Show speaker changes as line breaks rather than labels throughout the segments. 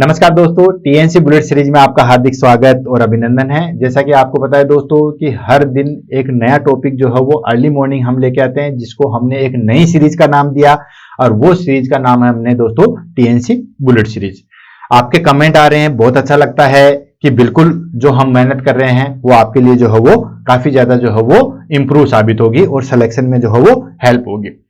नमस्कार दोस्तों, TNC bullet series में आपका हार्दिक स्वागत और अभिनंदन है। जैसा कि आपको पता है दोस्तों कि हर दिन एक नया टॉपिक जो है वो अर्ली मॉर्निंग हम लेके आते हैं, जिसको हमने एक नई सीरीज का नाम दिया और वो सीरीज का नाम है हमने दोस्तों टीएनसी बुलेट सीरीज। आपके कमेंट आ रहे हैं, बहुत अच्छा लगता है कि बिल्कुल जो हम मेहनत कर रहे हैं वो आपके लिए जो है वो काफी ज्यादा जो है वो इंप्रूव साबित होगी और सिलेक्शन में जो है वो हेल्प होगी।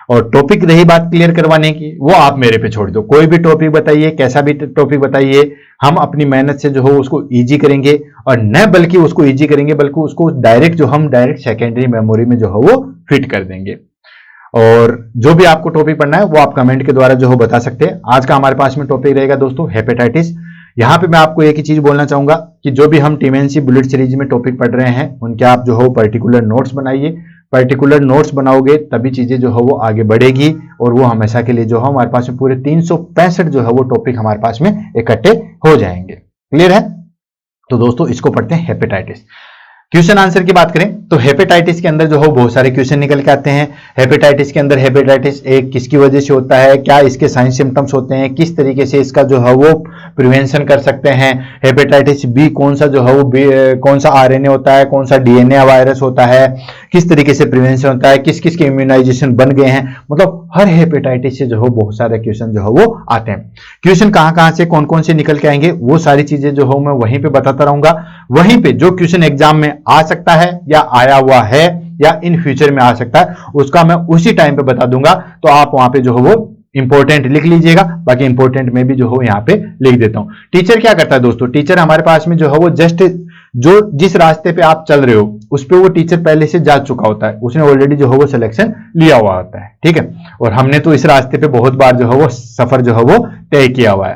और टॉपिक रही बात क्लियर करवाने की, वो आप मेरे पे छोड़ दो। कोई भी टॉपिक बताइए, कैसा भी टॉपिक बताइए, हम अपनी मेहनत से जो हो उसको इजी करेंगे और न बल्कि उसको इजी करेंगे बल्कि उसको डायरेक्ट सेकेंडरी मेमोरी में जो है वो फिट कर देंगे। और जो भी आपको टॉपिक पढ़ना है वो आप कमेंट के द्वारा जो हो बता सकते हैं। आज का हमारे पास में टॉपिक रहेगा दोस्तों हेपेटाइटिस। यहाँ पे मैं आपको एक ही चीज बोलना चाहूंगा कि जो भी हम टीएनसी बुलेट सीरीज में टॉपिक पढ़ रहे हैं उनके आप जो हो पर्टिकुलर नोट्स बनाइए। पर्टिकुलर नोट्स बनाओगे तभी चीजें जो है वो आगे बढ़ेगी और वो हमेशा के लिए जो है हमारे पास में पूरे 365 जो है वो टॉपिक हमारे पास में इकट्ठे हो जाएंगे। क्लियर है? तो दोस्तों इसको पढ़ते हैं हेपेटाइटिस। क्वेश्चन आंसर की बात करें तो हेपेटाइटिस के अंदर जो हो बहुत सारे क्वेश्चन निकल के आते हैं। हेपेटाइटिस के अंदर हेपेटाइटिस ए किसकी वजह से होता है, क्या इसके साइन सिम्टम्स होते हैं, किस तरीके से इसका जो है वो प्रिवेंशन कर सकते हैं। हेपेटाइटिस बी कौन सा जो है वो कौन सा आरएनए होता है, कौन सा डीएनए वायरस होता है, किस तरीके से प्रिवेंशन होता है, किस किस के इम्यूनाइजेशन बन गए हैं। मतलब हर हेपेटाइटिस से जो हो बहुत सारे क्वेश्चन जो है वो आते हैं। क्वेश्चन कहां से कौन कौन से निकल के आएंगे वो सारी चीजें जो हो मैं वहीं पे बताता रहूंगा। वहीं पे जो क्वेश्चन एग्जाम में आ सकता है या आया हुआ है या इन फ्यूचर में आ सकता है उसका मैं उसी टाइम पे बता दूंगा। तो आप वहां पे जो हो वो इंपॉर्टेंट लिख लीजिएगा, बाकी इंपॉर्टेंट में भी जो हो यहाँ पे लिख देता हूं। टीचर क्या करता है दोस्तों, टीचर हमारे पास में जो है वो जस्ट जो जिस रास्ते पे आप चल रहे हो उस पे वो टीचर पहले से जा चुका होता है, उसने ऑलरेडी जो है वो सिलेक्शन लिया हुआ होता है। ठीक है, और हमने तो इस रास्ते पे बहुत बार जो है वो सफर जो है वो तय किया हुआ है।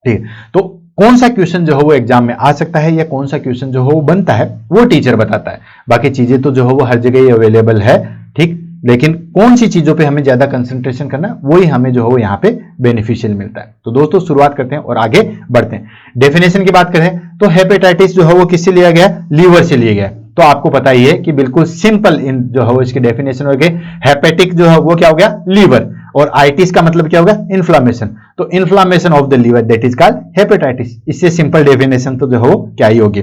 ठीक है, तो कौन सा क्वेश्चन जो है वो एग्जाम में आ सकता है या कौन सा क्वेश्चन जो है वो बनता है वो टीचर बताता है। बाकी चीजें तो जो है वो हर जगह ही अवेलेबल है। ठीक, लेकिन कौन सी चीजों पे हमें ज्यादा कंसंट्रेशन करना है वही हमें जो है वो यहाँ पे बेनिफिशियल मिलता है। तो दोस्तों शुरुआत करते हैं और आगे बढ़ते हैं। डेफिनेशन की बात करें तो हेपेटाइटिस जो है वो किससे लिया गया, लीवर से लिया गया। तो आपको पता ही है कि बिल्कुल सिंपल इन जो है वो इसकी डेफिनेशन हो गई। हेपेटिक जो है वो क्या हो गया, लीवर, और आइटिस का मतलब क्या होगा, इन्फ्लामेशन। तो inflammation of the liver that is called hepatitis. इससे सिंपल डेफिनेशन तो जो है वो क्या ही होगी।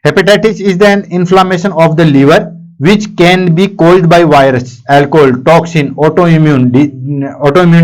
Hepatitis is the inflammation of the liver which can be caused by virus, alcohol, toxin, autoimmune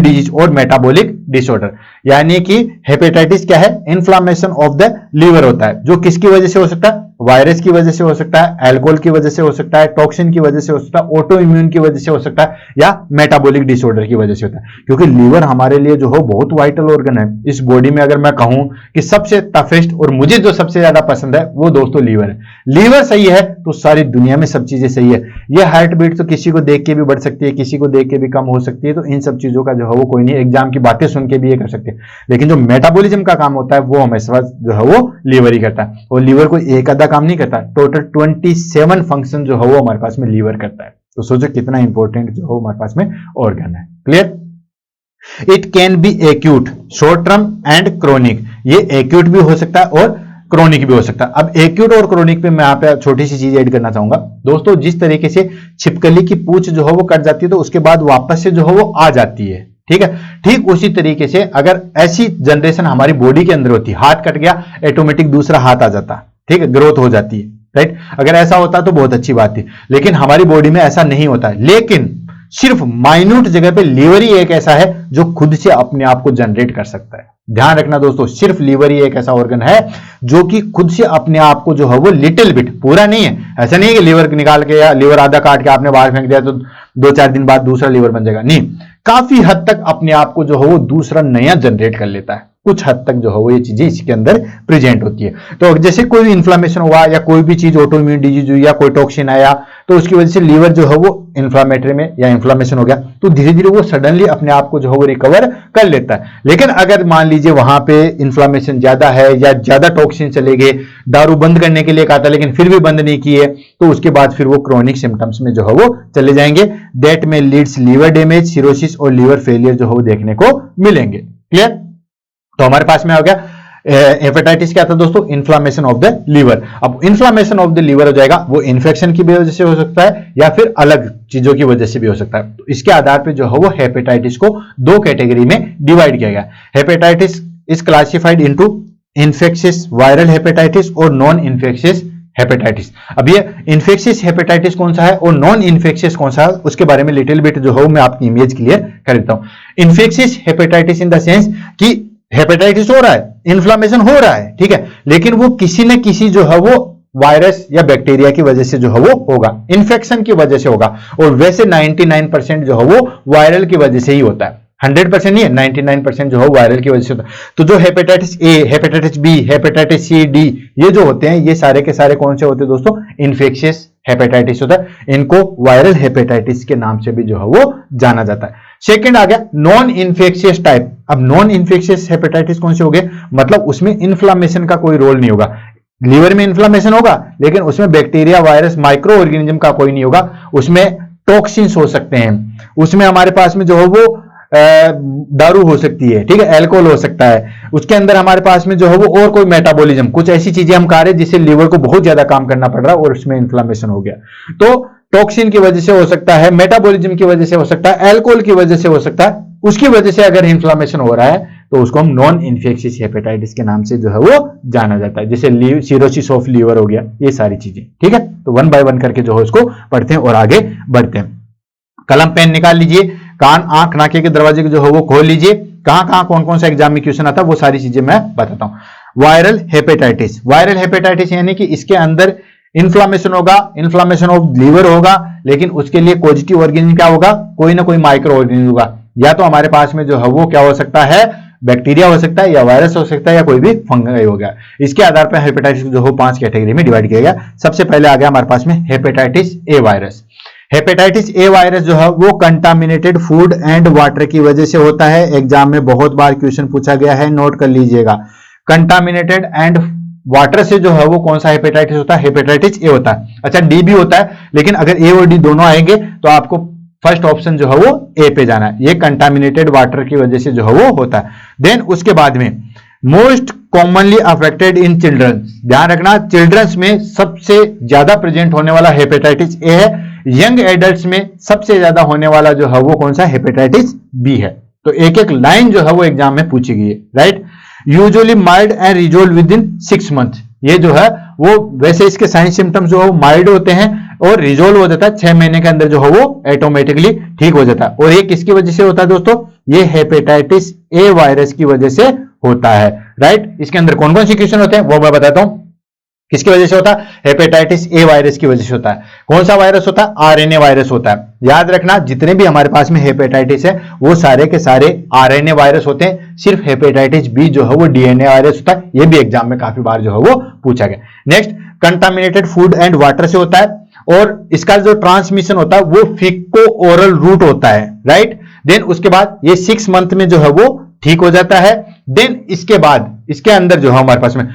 disease और metabolic disorder। यानी कि हेपेटाइटिस क्या है, इन्फ्लामेशन ऑफ द लीवर होता है, जो किसकी वजह से हो सकता है, वायरस की वजह से हो सकता है, अल्कोहल की वजह से हो सकता है, टॉक्सिन की वजह से हो सकता है, ऑटो इम्यून की वजह से हो सकता है या मेटाबॉलिक डिसऑर्डर की वजह से होता है। क्योंकि लीवर हमारे लिए जो हो बहुत वाइटल ऑर्गन है इस बॉडी में। अगर मैं कहूं कि सबसे टफेस्ट और मुझे जो सबसे ज्यादा पसंद है वो दोस्तों लीवर है। लीवर सही है तो सारी दुनिया में सब चीजें सही है। ये हार्ट बीट तो किसी को देख के भी बढ़ सकती है, किसी को देख के भी कम हो सकती है। तो इन सब चीजों का जो है वो कोई नहीं, एग्जाम की बातें सुन के भी ये कर सकते हैं। लेकिन जो मेटाबॉलिज्म का काम होता है वो हमेशा जो है वो लीवर ही करता है। और लीवर कोई एक आधा काम नहीं करता, टोटल 27 फंक्शन जो है वो हमारे पास में लीवर करता है। तो सोचो कितना इंपॉर्टेंट जो है हमारे पास में ऑर्गन है। Clear? It can B acute, short term and chronic. ये एक्यूट भी हो सकता है और क्रोनिक भी हो सकता है। अब एक्यूट और क्रोनिक पे मैं यहाँ पे छोटी सी चीज ऐड करना चाहूंगा दोस्तों। जिस तरीके से छिपकली की पूंछ जो है वो कट जाती है तो उसके बाद वापस से जो है वो आ जाती है, ठीक है, ठीक उसी तरीके से अगर ऐसी जनरेशन हमारी बॉडी के अंदर होती, हाथ कट गया ऑटोमेटिक दूसरा हाथ आ जाता, ठीक है, ग्रोथ हो जाती है, राइट। अगर ऐसा होता तो बहुत अच्छी बात थी, लेकिन हमारी बॉडी में ऐसा नहीं होता है। लेकिन सिर्फ माइन्यूट जगह पे लीवर ही एक ऐसा है जो खुद से अपने आप को जनरेट कर सकता है। ध्यान रखना दोस्तों, सिर्फ लीवर ही एक ऐसा ऑर्गन है जो कि खुद से अपने आप को जो है वो लिटिल बिट, पूरा नहीं है, ऐसा नहीं है कि लीवर निकाल के या लीवर आधा काट के आपने बाहर फेंक दिया तो 2-4 दिन बाद दूसरा लीवर बन जाएगा, नहीं। काफी हद तक अपने आप को जो है वो दूसरा नया जनरेट कर लेता है। कुछ हद तक जो है वो ये चीजें इसके अंदर प्रेजेंट होती है। तो जैसे कोई भी इन्फ्लामेशन हुआ या कोई भी चीज ऑटो इम्यून डिजीज हुई या कोई टॉक्सिन आया तो उसकी वजह से लीवर जो है वो इन्फ्लामेटरी में या इन्फ्लामेशन हो गया तो धीरे धीरे वो सडनली अपने आप को जो है वो रिकवर कर लेता है। लेकिन अगर मान लीजिए वहां पे इन्फ्लामेशन ज्यादा है या ज्यादा टॉक्सिन चले गए, दारू बंद करने के लिए कहा था लेकिन फिर भी बंद नहीं किए, तो उसके बाद फिर वो क्रोनिक सिम्टम्स में जो है वो चले जाएंगे। दैट में लीड्स लीवर डैमेज, सिरोसिस और लीवर फेलियर जो है वो देखने को मिलेंगे। क्लियर? तो हमारे पास में हो गया हेपेटाइटिस क्या था दोस्तों, इन्फ्लामेशन ऑफ द लीवर। अब इन्फ्लामेशन ऑफ द लीवर हो जाएगा वो इन्फेक्शन की वजह से हो सकता है या फिर अलग चीजों की वजह से भी हो सकता है। तो इसके आधार पे जो है वो हेपेटाइटिस को 2 कैटेगरी में डिवाइड किया गया। Hepatitis is classified into infectious viral hepatitis और नॉन इन्फेक्शियस हेपेटाइटिस। अब ये इन्फेक्शियस हेपेटाइटिस कौन सा है और नॉन इन्फेक्शियस कौन सा है, उसके बारे में लिटिल बिट जो है मैं आपकी इमेज क्लियर कर देता हूं। Infectious hepatitis in the sense कि हेपेटाइटिस हो रहा है, इन्फ्लामेशन हो रहा है, ठीक है, लेकिन वो किसी न किसी जो है वो वायरस या बैक्टीरिया की वजह से जो है वो होगा, इन्फेक्शन की वजह से होगा। और वैसे 99% जो है वो वायरल की वजह से ही होता है, 100% नहीं है, 99% जो है वायरल की वजह से होता है। तो जो hepatitis A, hepatitis B, hepatitis C, D, ये जो होते हैं ये सारे के सारे कौन से होते हैं दोस्तों, इन्फेक्शियस हेपेटाइटिस होता है। इनको वायरल हेपेटाइटिस के नाम से भी जो है वो जाना जाता है। सेकंड आ गया नॉन इन्फेक्शियस टाइप। अब नॉन इन्फेक्शियस हेपेटाइटिस कौन से हो गए, मतलब उसमें इन्फ्लामेशन का कोई रोल नहीं होगा। लीवर में इन्फ्लामेशन होगा लेकिन उसमें बैक्टीरिया, वायरस, माइक्रो ऑर्गेनिज्म का कोई नहीं होगा। उसमें टॉक्सिन्स हो सकते हैं, उसमें हमारे पास में जो है वो दारू हो सकती है, ठीक है, अल्कोहल हो सकता है, उसके अंदर हमारे पास में जो है वो और कोई मेटाबॉलिज्म, कुछ ऐसी चीजें हम खा रहे हैं जिससे लीवर को बहुत ज्यादा काम करना पड़ रहा है और उसमें इन्फ्लामेशन हो गया। तो टॉक्सिन की वजह से हो सकता है, मेटाबॉलिज्म की वजह से हो सकता है, अल्कोहल की वजह से हो सकता है, उसकी वजह से अगर इन्फ्लामेशन हो रहा है तो उसको हम नॉन इन्फेक्शियस हेपेटाइटिस के नाम से जो है वो जाना जाता है। जैसे सिरोसिस ऑफ लीवर हो गया, ये सारी चीजें, ठीक है। तो वन बाय वन करके जो है उसको पढ़ते हैं और आगे बढ़ते हैं। कलम पेन निकाल लीजिए, कान, आंख, नाके के दरवाजे जो है वो खोल लीजिए। कहां कौन कौन सा एग्जाम में क्वेश्चन आता है वो सारी चीजें मैं बताता हूं। वायरल हेपेटाइटिस, वायरल हेपेटाइटिस यानी कि इसके अंदर इन्फ्लामेशन होगा, इन्फ्लामेशन ऑफ लीवर होगा, लेकिन उसके लिए पॉजिटिव ऑर्गेनिज्म क्या होगा, कोई ना कोई माइक्रो ऑर्गेनिज्म होगा। या तो हमारे पास में जो है वो क्या हो सकता है, बैक्टीरिया हो सकता है, या वायरस हो सकता है, या कोई भी फंगस हो गया। इसके आधार पर हेपेटाइटिस जो हो 5 कैटेगरी में डिवाइड किया गया। सबसे पहले आ गया हमारे पास में hepatitis A virus. Hepatitis A virus जो है वो कंटामिनेटेड फूड एंड वाटर की वजह से होता है। एग्जाम में बहुत बार क्वेश्चन पूछा गया है, नोट कर लीजिएगा। कंटामिनेटेड एंड वाटर से जो है वो कौन सा हेपेटाइटिस होता है, हेपेटाइटिस ए होता है। अच्छा, डी भी होता है, लेकिन अगर ए और डी दोनों आएंगे तो आपको फर्स्ट ऑप्शन जो है वो ए पे जाना है। ये कंटामिनेटेड वाटर की वजह से जो है वो होता है। देन उसके बाद में most commonly affected in children, ध्यान रखना चिल्ड्रंस में सबसे ज्यादा प्रेजेंट होने वाला हेपेटाइटिस ए है। यंग एडल्ट्स में सबसे ज्यादा होने वाला जो है वो कौन सा, हेपेटाइटिस बी है। तो एक एक लाइन जो है वो एग्जाम में पूछी गई है, right. Usually mild and resolve with in 6 month, ये जो है वो वैसे इसके साइन सिम्टम्स जो है वो माइल्ड होते हैं और रिजोल्व हो जाता है 6 महीने के अंदर जो है वो ऑटोमेटिकली ठीक हो जाता है। और ये किसकी वजह से होता है दोस्तों, ये हेपेटाइटिस ए वायरस की वजह से होता है, राइट। इसके अंदर कौन कौन से क्वेश्चन होते हैं वो मैं बताता हूं। किसकी वजह से होता है, हेपेटाइटिस ए वायरस की वजह से होता है। कौन सा वायरस होता है, आरएनए वायरस होता है। याद रखना जितने भी हमारे पास में हेपेटाइटिस है वो सारे के सारे आरएनए वायरस होते हैं। सिर्फ हेपेटाइटिस बी जो है वो डीएनए वायरस होता है। ये भी एग्जाम में काफी बार जो है वो पूछा गया। Next, contaminated food and water से होता है और इसका जो ट्रांसमिशन होता है वो फीको ओरल रूट होता है, राइट। देन उसके बाद ये 6 मंथ में जो है वो ठीक हो जाता है। देन इसके बाद इसके अंदर जो है हमारे पास में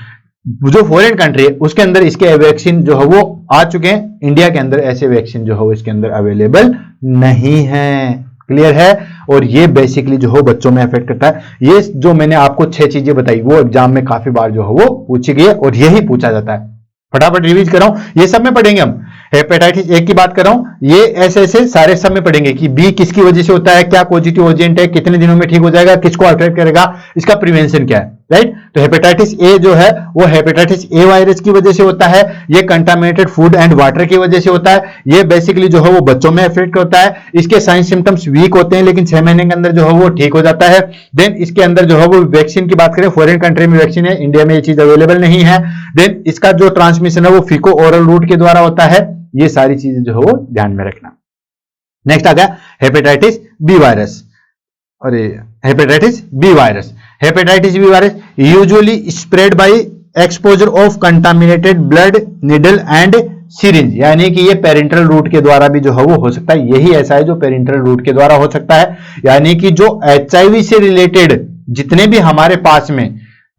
जो फॉरेन कंट्री है उसके अंदर इसके वैक्सीन जो है वो आ चुके हैं। इंडिया के अंदर ऐसे वैक्सीन जो है वो इसके अंदर अवेलेबल नहीं है, क्लियर है। और ये बेसिकली जो है बच्चों में इफेक्ट करता है। ये जो मैंने आपको 6 चीजें बताई वो एग्जाम में काफी बार जो है वो पूछी गई है और यही पूछा जाता है। फटाफट रिवीज कर रहा हूं, ये सब में पढ़ेंगे हम। हेपेटाइटिस ए की बात कर रहा हूं, ये ऐसे ऐसे सारे सब में पढ़ेंगे कि बी किसकी वजह से होता है, क्या पॉजिटिव एजेंट है, कितने दिनों में ठीक हो जाएगा, किसको अट्रैक्ट करेगा, इसका प्रिवेंशन क्या है, राइट। तो हेपेटाइटिस ए जो है वो हेपेटाइटिस ए वायरस की वजह से होता है। ये कंटामिनेटेड फूड एंड वाटर की वजह से होता है। ये बेसिकली जो है वो बच्चों में इफेक्ट होता है। इसके साइन सिम्टम्स वीक होते हैं लेकिन 6 महीने के अंदर जो है वो ठीक हो जाता है। देन इसके अंदर जो है वो वैक्सीन की बात करें, फॉरेन कंट्री में वैक्सीन है, इंडिया में ये चीज अवेलेबल नहीं है। देन इसका जो ट्रांसमिशन है वो फीको ओरल रूट के द्वारा होता है। ये सारी चीजें जो है वो ध्यान में रखना। नेक्स्ट आ गया हेपेटाइटिस बी वायरस। अरे hepatitis B virus, hepatitis B virus usually spread by exposure of contaminated blood, needle and syringe, यानी कि ये पेरेंटल रूट के द्वारा भी जो है वो हो सकता है। यही ऐसा है जो पेरेंटल रूट के द्वारा हो सकता है, यानी कि जो एचआईवी से रिलेटेड जितने भी हमारे पास में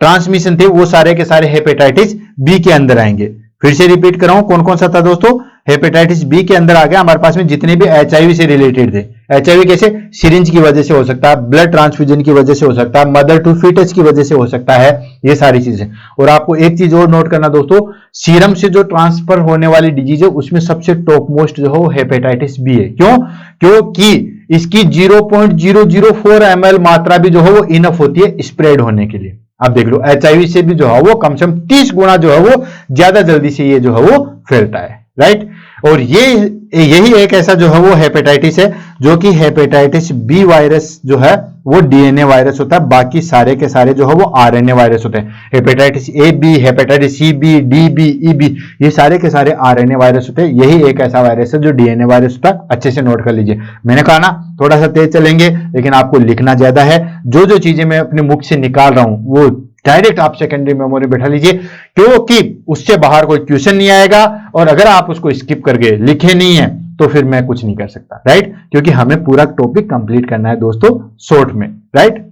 ट्रांसमिशन थे वो सारे के सारे हेपेटाइटिस बी के अंदर आएंगे। फिर से रिपीट कर रहा हूं, कौन कौन सा था दोस्तों, हेपेटाइटिस बी के अंदर आ गया हमारे पास में जितने भी एचआईवी से रिलेटेड थे। एचआईवी कैसे, सिरिंज की वजह से हो सकता है, ब्लड ट्रांसफ्यूजन की वजह से हो सकता है, मदर टू फीटस की वजह से हो सकता है, ये सारी चीजें। और आपको एक चीज और नोट करना दोस्तों, सीरम से जो ट्रांसफर होने वाली डिजीज है उसमें सबसे टॉप मोस्ट जो है वो हेपेटाइटिस बी है। क्यों, क्योंकि इसकी 0.004 ml मात्रा भी जो है वो इनफ होती है स्प्रेड होने के लिए। आप देख लो HIV से भी जो है वो कम से कम 30 गुना जो है वो ज्यादा जल्दी से ये जो है वो फैलता है, राइट। और यही एक ऐसा जो है वो हेपेटाइटिस है जो कि हेपेटाइटिस बी वायरस जो है वो DNA वायरस होता है, बाकी सारे के सारे जो है वो RNA वायरस होते हैं। Hepatitis AB, hepatitis CB, DB, EB ये सारे के सारे RNA वायरस होते हैं। यही एक ऐसा वायरस है जो DNA वायरस होता है। अच्छे से नोट कर लीजिए, मैंने कहा ना थोड़ा सा तेज चलेंगे लेकिन आपको लिखना ज्यादा है। जो चीजें मैं अपने मुख से निकाल रहा हूं वो डायरेक्ट आप सेकेंडरी मेमोरी बैठा लीजिए, क्योंकि उससे बाहर कोई क्वेश्चन नहीं आएगा और अगर आप उसको स्किप कर गए, लिखे नहीं है, तो फिर मैं कुछ नहीं कर सकता, राइट। क्योंकि हमें पूरा टॉपिक कंप्लीट करना है दोस्तों शॉर्ट में, राइट।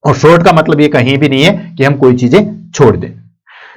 और शॉर्ट का मतलब ये कहीं भी नहीं है कि हम कोई चीजें छोड़ दें।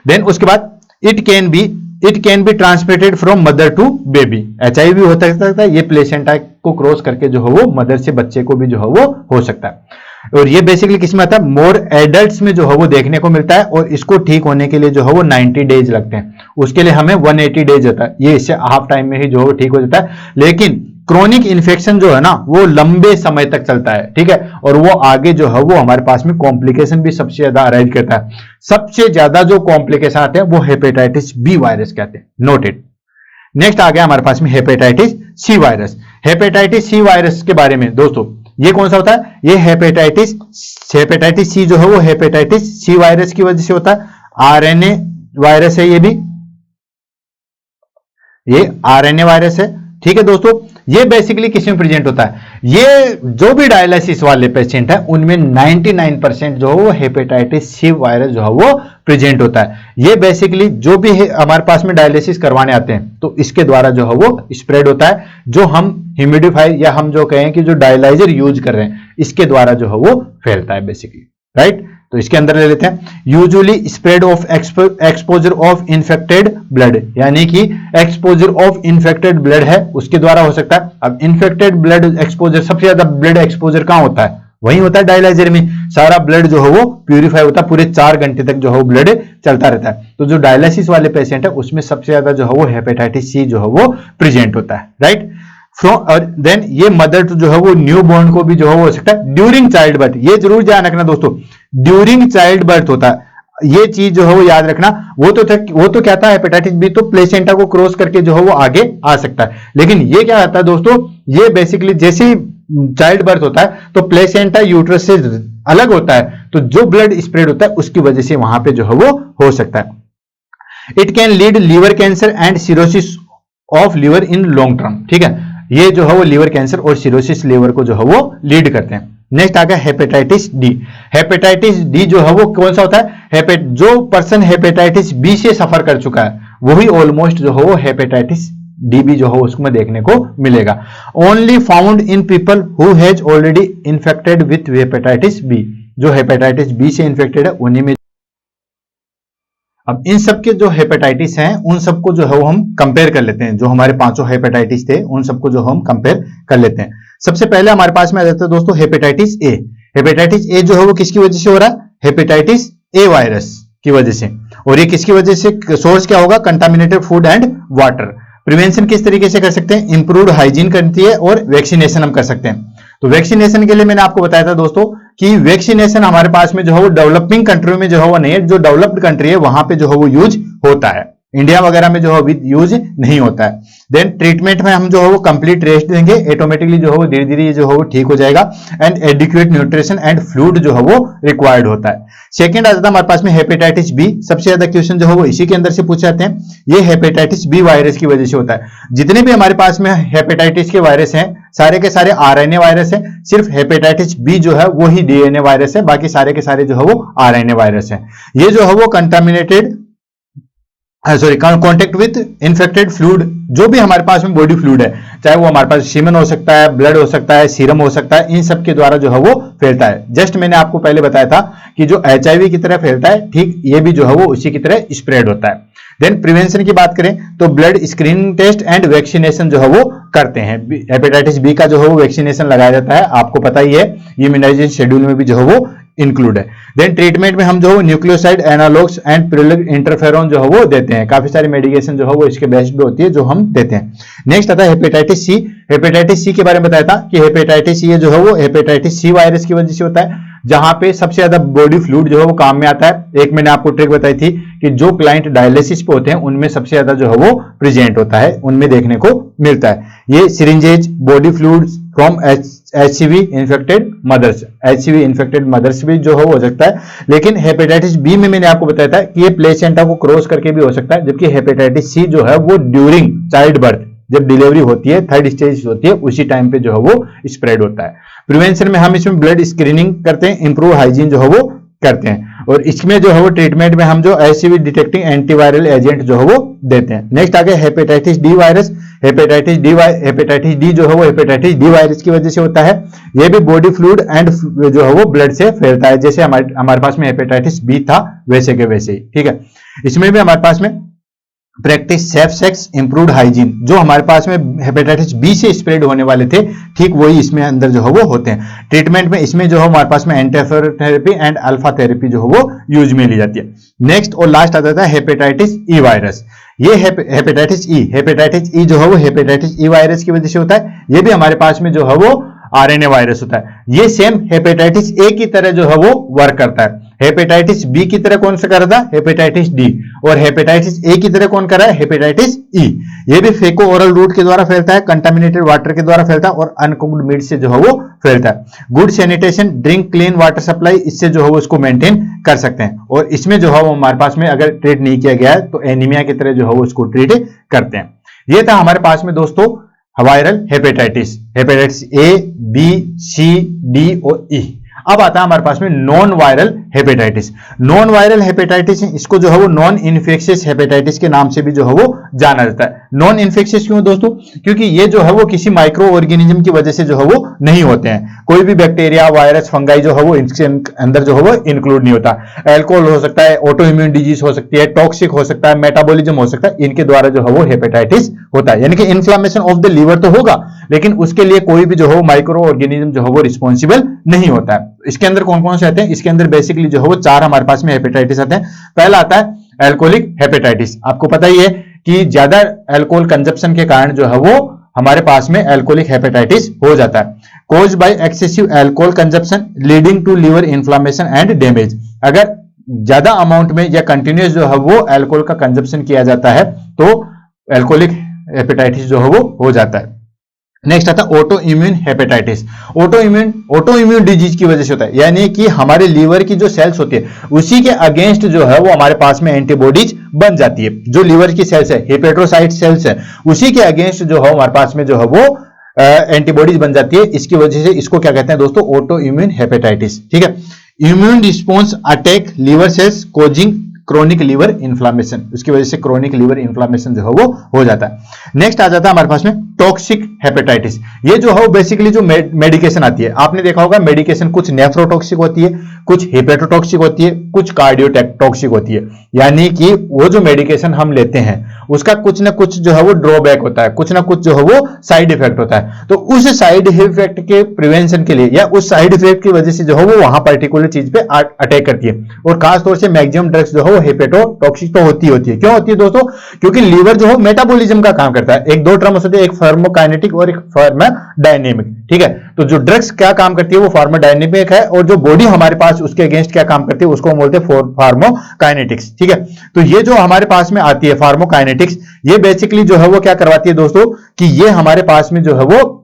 देन उसके बाद it can be transmitted from mother to baby. HIV हो सकता है, ये प्लेसेंटा को क्रॉस करके जो है वो मदर से बच्चे को भी जो है वो हो सकता है। और ये बेसिकली किसमें आता है, मोर एडल्ट्स में जो है वो देखने को मिलता है और इसको ठीक होने के लिए जो है वो 90 डेज लगते हैं। उसके लिए हमें 180 डेज होता है, ये इससे हाफ टाइम में ही जो है वो ठीक हो जाता है। लेकिन क्रोनिक इन्फेक्शन जो है ना वो लंबे समय तक चलता है, ठीक है। और वो आगे जो है वो हमारे पास में कॉम्प्लिकेशन भी सबसे ज्यादा अराइज करता है। सबसे ज्यादा जो कॉम्प्लिकेशन आते हैं वो हेपेटाइटिस बी वायरस कहते हैं, नोटेड। नेक्स्ट आ गया हमारे पास में hepatitis C virus. Hepatitis C virus के बारे में दोस्तों, ये कौन सा होता है, ये हेपेटाइटिस सी जो है वो हेपेटाइटिस सी वायरस की वजह से होता है। RNA वायरस है, ये RNA वायरस है, ठीक है दोस्तों। ये बेसिकली किस में प्रेजेंट होता है, ये जो भी डायलिसिस वाले पेशेंट है उनमें 99% जो है वो हेपेटाइटिस सी वायरस जो है वो प्रेजेंट होता है। ये बेसिकली जो भी हमारे पास में डायलिसिस करवाने आते हैं तो इसके द्वारा जो है वो स्प्रेड होता है। जो हम ह्यूमिडिफायर या हम जो कहें कि जो डायलाइजर यूज कर रहे हैं इसके द्वारा जो है वो फैलता है बेसिकली, राइट। तो इसके अंदर ले लेते हैं, usually spread of exposure of infected blood, यानी कि एक्सपोजर ऑफ इन्फेक्टेड ब्लड है उसके द्वारा हो सकता है। अब इन्फेक्टेड ब्लड एक्सपोजर, सबसे ज्यादा ब्लड एक्सपोजर कहां होता है, वही होता है डायलाइजर में। सारा ब्लड जो है वो प्यूरिफाई होता है, पूरे 4 घंटे तक जो है वो ब्लड चलता रहता है। तो जो डायलिसिस वाले पेशेंट है उसमें सबसे ज्यादा जो है वो हेपेटाइटिस सी जो है वो प्रेजेंट होता है, राइट। और देन ये मदर टू जो है वो न्यू बॉर्न को भी जो है वो हो सकता है ड्यूरिंग चाइल्ड बर्थ। ये जरूर ध्यान रखना दोस्तों, ड्यूरिंग चाइल्ड बर्थ होता है, ये चीज जो है वो याद रखना। वो तो क्या था, हेपेटाइटिस बी तो प्लेसेंटा को क्रॉस करके जो है वो आगे आ सकता है, लेकिन ये क्या आता है दोस्तों, ये बेसिकली जैसे ही चाइल्ड बर्थ होता है तो प्लेसेंटा यूट्रस से अलग होता है, तो जो ब्लड स्प्रेड होता है उसकी वजह से वहां पे जो है वो हो सकता है। It can lead liver cancer and cirrhosis of liver in long term, ठीक है। ये जो है वो लीवर कैंसर और सिरोसिस लीवर को जो है वो लीड करते हैं। नेक्स्ट आ गया हेपेटाइटिस डी। हेपेटाइटिस डी जो है वो कौन सा होता है, जो पर्सन हेपेटाइटिस बी से सफर कर चुका है वही ऑलमोस्ट जो है वो हेपेटाइटिस डी भी जो है उसमें देखने को मिलेगा। Only found in people who has already infected with hepatitis B. जो हेपेटाइटिस बी से इन्फेक्टेड है उन्हीं में। अब इन सब के जो हेपेटाइटिस हैं उन सबको जो है वो हम कंपेयर कर लेते हैं। जो हमारे 5 हेपेटाइटिस थे उन सबको जो हम कंपेयर कर लेते हैं। सबसे पहले हमारे पास में आ जाता है दोस्तों हेपेटाइटिस ए। हेपेटाइटिस ए जो है वो किसकी वजह से हो रहा है, हेपेटाइटिस ए वायरस की वजह से। और ये किसकी वजह से, सोर्स क्या होगा, contaminated food and water. Prevention किस तरीके से कर सकते हैं, इंप्रूव्ड हाइजीन करती है और वैक्सीनेशन हम कर सकते हैं। तो वैक्सीनेशन के लिए मैंने आपको बताया था दोस्तों कि वैक्सीनेशन हमारे पास में जो है वो डेवलपिंग कंट्री में जो है वो नहीं है, जो डेवलप्ड कंट्री है वहां पे जो है वो यूज होता है। इंडिया वगैरह में जो है यूज नहीं होता है। देन ट्रीटमेंट में हम जो है वो कंप्लीट रेस्ट देंगे, ऑटोमेटिकली जो है वो धीरे धीरे जो है वो ठीक हो जाएगा। And adequate nutrition and fluid जो है वो रिक्वायर्ड होता है। सेकंड आ जाता है हमारे पास में हेपेटाइटिस बी। सबसे ज्यादा क्वेश्चन जो है वो इसी के अंदर से पूछे जाते हैं। ये हेपेटाइटिस बी वायरस की वजह से होता है। जितने भी हमारे पास में हेपेटाइटिस के वायरस हैं सारे के सारे RNA वायरस है, सिर्फ हेपेटाइटिस बी जो है वो ही DNA वायरस है, बाकी सारे के सारे जो है वो RNA वायरस है। ये जो है वो contaminated contact with infected fluid, जो भी हमारे पास में बॉडी फ्लूइड है, चाहे वो हमारे पास सीमेन हो सकता है, ब्लड हो सकता है, सीरम हो सकता है, इन सब के द्वारा जो है वो फैलता है। जस्ट मैंने आपको पहले बताया था कि जो HIV की तरह फैलता है, ठीक ये भी जो है वो उसी की तरह स्प्रेड होता है। देन प्रिवेंशन की बात करें तो blood screening test and vaccination जो है वो करते हैं। हेपेटाइटिस बी का जो है वो वैक्सीनेशन लगाया जाता है, आपको पता ही है, इम्यूनाइजेशन शेड्यूल में भी जो है वो इंक्लूड है। देन ट्रीटमेंट में हम जो है न्यूक्लियोसाइड एनालॉग्स एंड प्रिलग इंटरफेरॉन जो है वो देते हैं। काफी सारी मेडिकेशन जो है वो इसके बेस्ड भी होती है जो हम देते हैं। नेक्स्ट आता है हेपेटाइटिस सी। हेपेटाइटिस सी के बारे में बताया था कि हेपेटाइटिस सी जो है वो हेपेटाइटिस सी वायरस की वजह से होता है। जहां पे सबसे ज्यादा बॉडी फ्लूइड जो है वो काम में आता है। एक मैंने आपको ट्रिक बताई थी कि जो क्लाइंट डायलिसिस पे होते हैं उनमें सबसे ज्यादा जो है वो प्रेजेंट होता है, उनमें देखने को मिलता है। ये syringes, body fluids from HCV infected mothers, HCV infected mothers भी जो हो सकता है, लेकिन हेपेटाइटिस बी में मैंने आपको बताया था कि ये प्लेसेंटा को क्रॉस करके भी हो सकता है, जबकि हेपेटाइटिस सी जो है वो ड्यूरिंग चाइल्ड बर्थ, जब डिलीवरी होती है, थर्ड स्टेज होती है, उसी टाइम पे जो है वो स्प्रेड होता है। प्रिवेंशन में हम इसमें ब्लड स्क्रीनिंग करते हैं, इंप्रूव हाइजीन जो है वो करते हैं, और इसमें जो है वो ट्रीटमेंट में हम जो HCV डिटेक्टिंग एंटीवायरल एजेंट जो है वो देते हैं। नेक्स्ट आगे hepatitis D virus. Hepatitis D जो है वो हेपेटाइटिस डी वायरस की वजह से होता है। ये भी बॉडी फ्लूइड एंड जो है वो ब्लड से फैलता है, जैसे हमारे पास में हेपेटाइटिस बी था वैसे के वैसे ही, ठीक है। इसमें भी हमारे पास में practice safe sex, improved hygiene, जो हमारे पास में हेपेटाइटिस बी से स्प्रेड होने वाले थे, ठीक वही इसमें अंदर जो है वो होते हैं। ट्रीटमेंट में इसमें जो है हमारे पास में एंटीफेयर थेरेपी एंड अल्फा थेरेपी जो है वो यूज में ली जाती है। नेक्स्ट और लास्ट आ जाता है हेपेटाइटिस ई वायरस। ये हेपेटाइटिस ई जो है वो हेपेटाइटिस ई वायरस की वजह से होता है। ये भी हमारे पास में जो है वो RNA वायरस होता है। ये सेम हेपेटाइटिस ए की तरह जो है वो वर्क करता है। हेपेटाइटिस बी की तरह कौन सा कर रहा था? Hepatitis D. और हेपेटाइटिस ए की तरह कौन कर रहा है? Hepatitis E. ये भी फेको ओरल रूट के द्वारा फैलता है, कंटामिनेटेड वाटर के द्वारा फैलता है और अनकुक्ड मीट से जो है वो फैलता है। Good sanitation, drink clean water supply, इससे जो है वो इसको मेंटेन कर सकते हैं। और इसमें जो है वो हमारे पास में अगर ट्रीट नहीं किया गया है तो एनीमिया की तरह जो है वो इसको ट्रीट करते हैं। ये था हमारे पास में दोस्तों viral hepatitis, hepatitis A, B, C, D और ई। अब आता है हमारे पास में non viral hepatitis. Non viral hepatitis, इसको जो है वो नॉन इन्फेक्शियस हेपेटाइटिस के नाम से भी जो है वो जाना जाता है। नॉन इन्फेक्शियस क्यों दोस्तों? क्योंकि ये जो है वो किसी माइक्रो ऑर्गेनिज्म की वजह से जो है वो नहीं होते हैं। कोई भी बैक्टीरिया, वायरस, फंगाई जो है वो इसके अंदर जो है वो इंक्लूड नहीं होता। एल्कोहल हो सकता है, ऑटो इम्यून डिजीज हो सकती है, टॉक्सिक हो सकता है, मेटाबॉलिज्म हो सकता है, इनके द्वारा जो है वो हेपेटाइटिस होता है। यानी कि इन्फ्लामेशन ऑफ द लीवर तो होगा, लेकिन उसके लिए कोई भी जो है वो माइक्रो ऑर्गेनिज्म जो है वो रिस्पॉन्सिबल नहीं होता है। इसके अंदर कौन कौन से आते हैं? इसके अंदर बेसिकली जो है वो 4 हमारे पास में हेपेटाइटिस आते हैं। पहला आता है अल्कोहलिक हेपेटाइटिस। आपको पता ही है कि ज्यादा अल्कोहल कंजप्शन के कारण जो है वो हमारे पास में अल्कोहलिक हेपेटाइटिस हो जाता है। Caused by excessive alcohol consumption leading to liver inflammation and damage. अगर ज्यादा अमाउंट में या कंटिन्यूस जो है वो अल्कोहल का कंजप्शन किया जाता है तो अल्कोहलिक हेपेटाइटिस जो है वो हो जाता है। नेक्स्ट आता है auto immune hepatitis. Auto immune disease की वजह से होता है, यानी कि हमारे लीवर की जो सेल्स होती है उसी के अगेंस्ट जो है वो हमारे पास में एंटीबॉडीज बन जाती है। जो लीवर की सेल्स है, हेपेटोसाइट सेल्स है, उसी के अगेंस्ट जो है हमारे पास में जो है वो एंटीबॉडीज बन जाती है। इसकी वजह से इसको क्या कहते हैं दोस्तों? ऑटो इम्यून हेपेटाइटिस, ठीक है। Immune response attack liver cells causing chronic liver inflammation, उसकी वजह से क्रोनिक लिवर इन्फ्लामेशन जो है वो हो जाता है। नेक्स्ट आ जाता है हमारे पास में टॉक्सिक हेपेटाइटिस। ये जो है वो बेसिकली जो मेडिकेशन आती है, आपने देखा होगा मेडिकेशन कुछ नेफ्रोटॉक्सिक होती है, कुछ हेपेटोटॉक्सिक होती है, कुछ कार्डियोटॉक्सिक होती है। यानी कि वो जो मेडिकेशन हम लेते हैं उसका कुछ ना कुछ जो है वो ड्रॉबैक होता है, कुछ ना कुछ जो है वो साइड इफेक्ट होता है। तो उस साइड इफेक्ट के प्रिवेंशन के लिए या उस साइड इफेक्ट की वजह से जो है वो वहां पर्टिकुलर चीज पे अटैक करती है। और खासतौर से मैक्सिमम ड्रग्स जो है वो हेपेटोटॉक्सिक तो होती है। क्यों होती है दोस्तों? क्योंकि लीवर जो है मेटाबॉलिज्म का काम करता है। एक दो टर्म्स होते हैं, एक फार्माकाइनेटिक और एक फार्माडायनेमिक, ठीक है। तो जो ड्रग्स क्या काम करती है वो फार्माडायनेमिक है, और जो बॉडी हमारे पास उसके अगेंस्ट क्या काम करती है उसको हम बोलते हैं फार्माकाइनेटिक्स, ठीक है। तो ये जो हमारे पास में आती है फार्माकाइनेटिक्स, ये बेसिकली जो है वो क्या करवाती है दोस्तों कि ये हमारे पास में जो है वो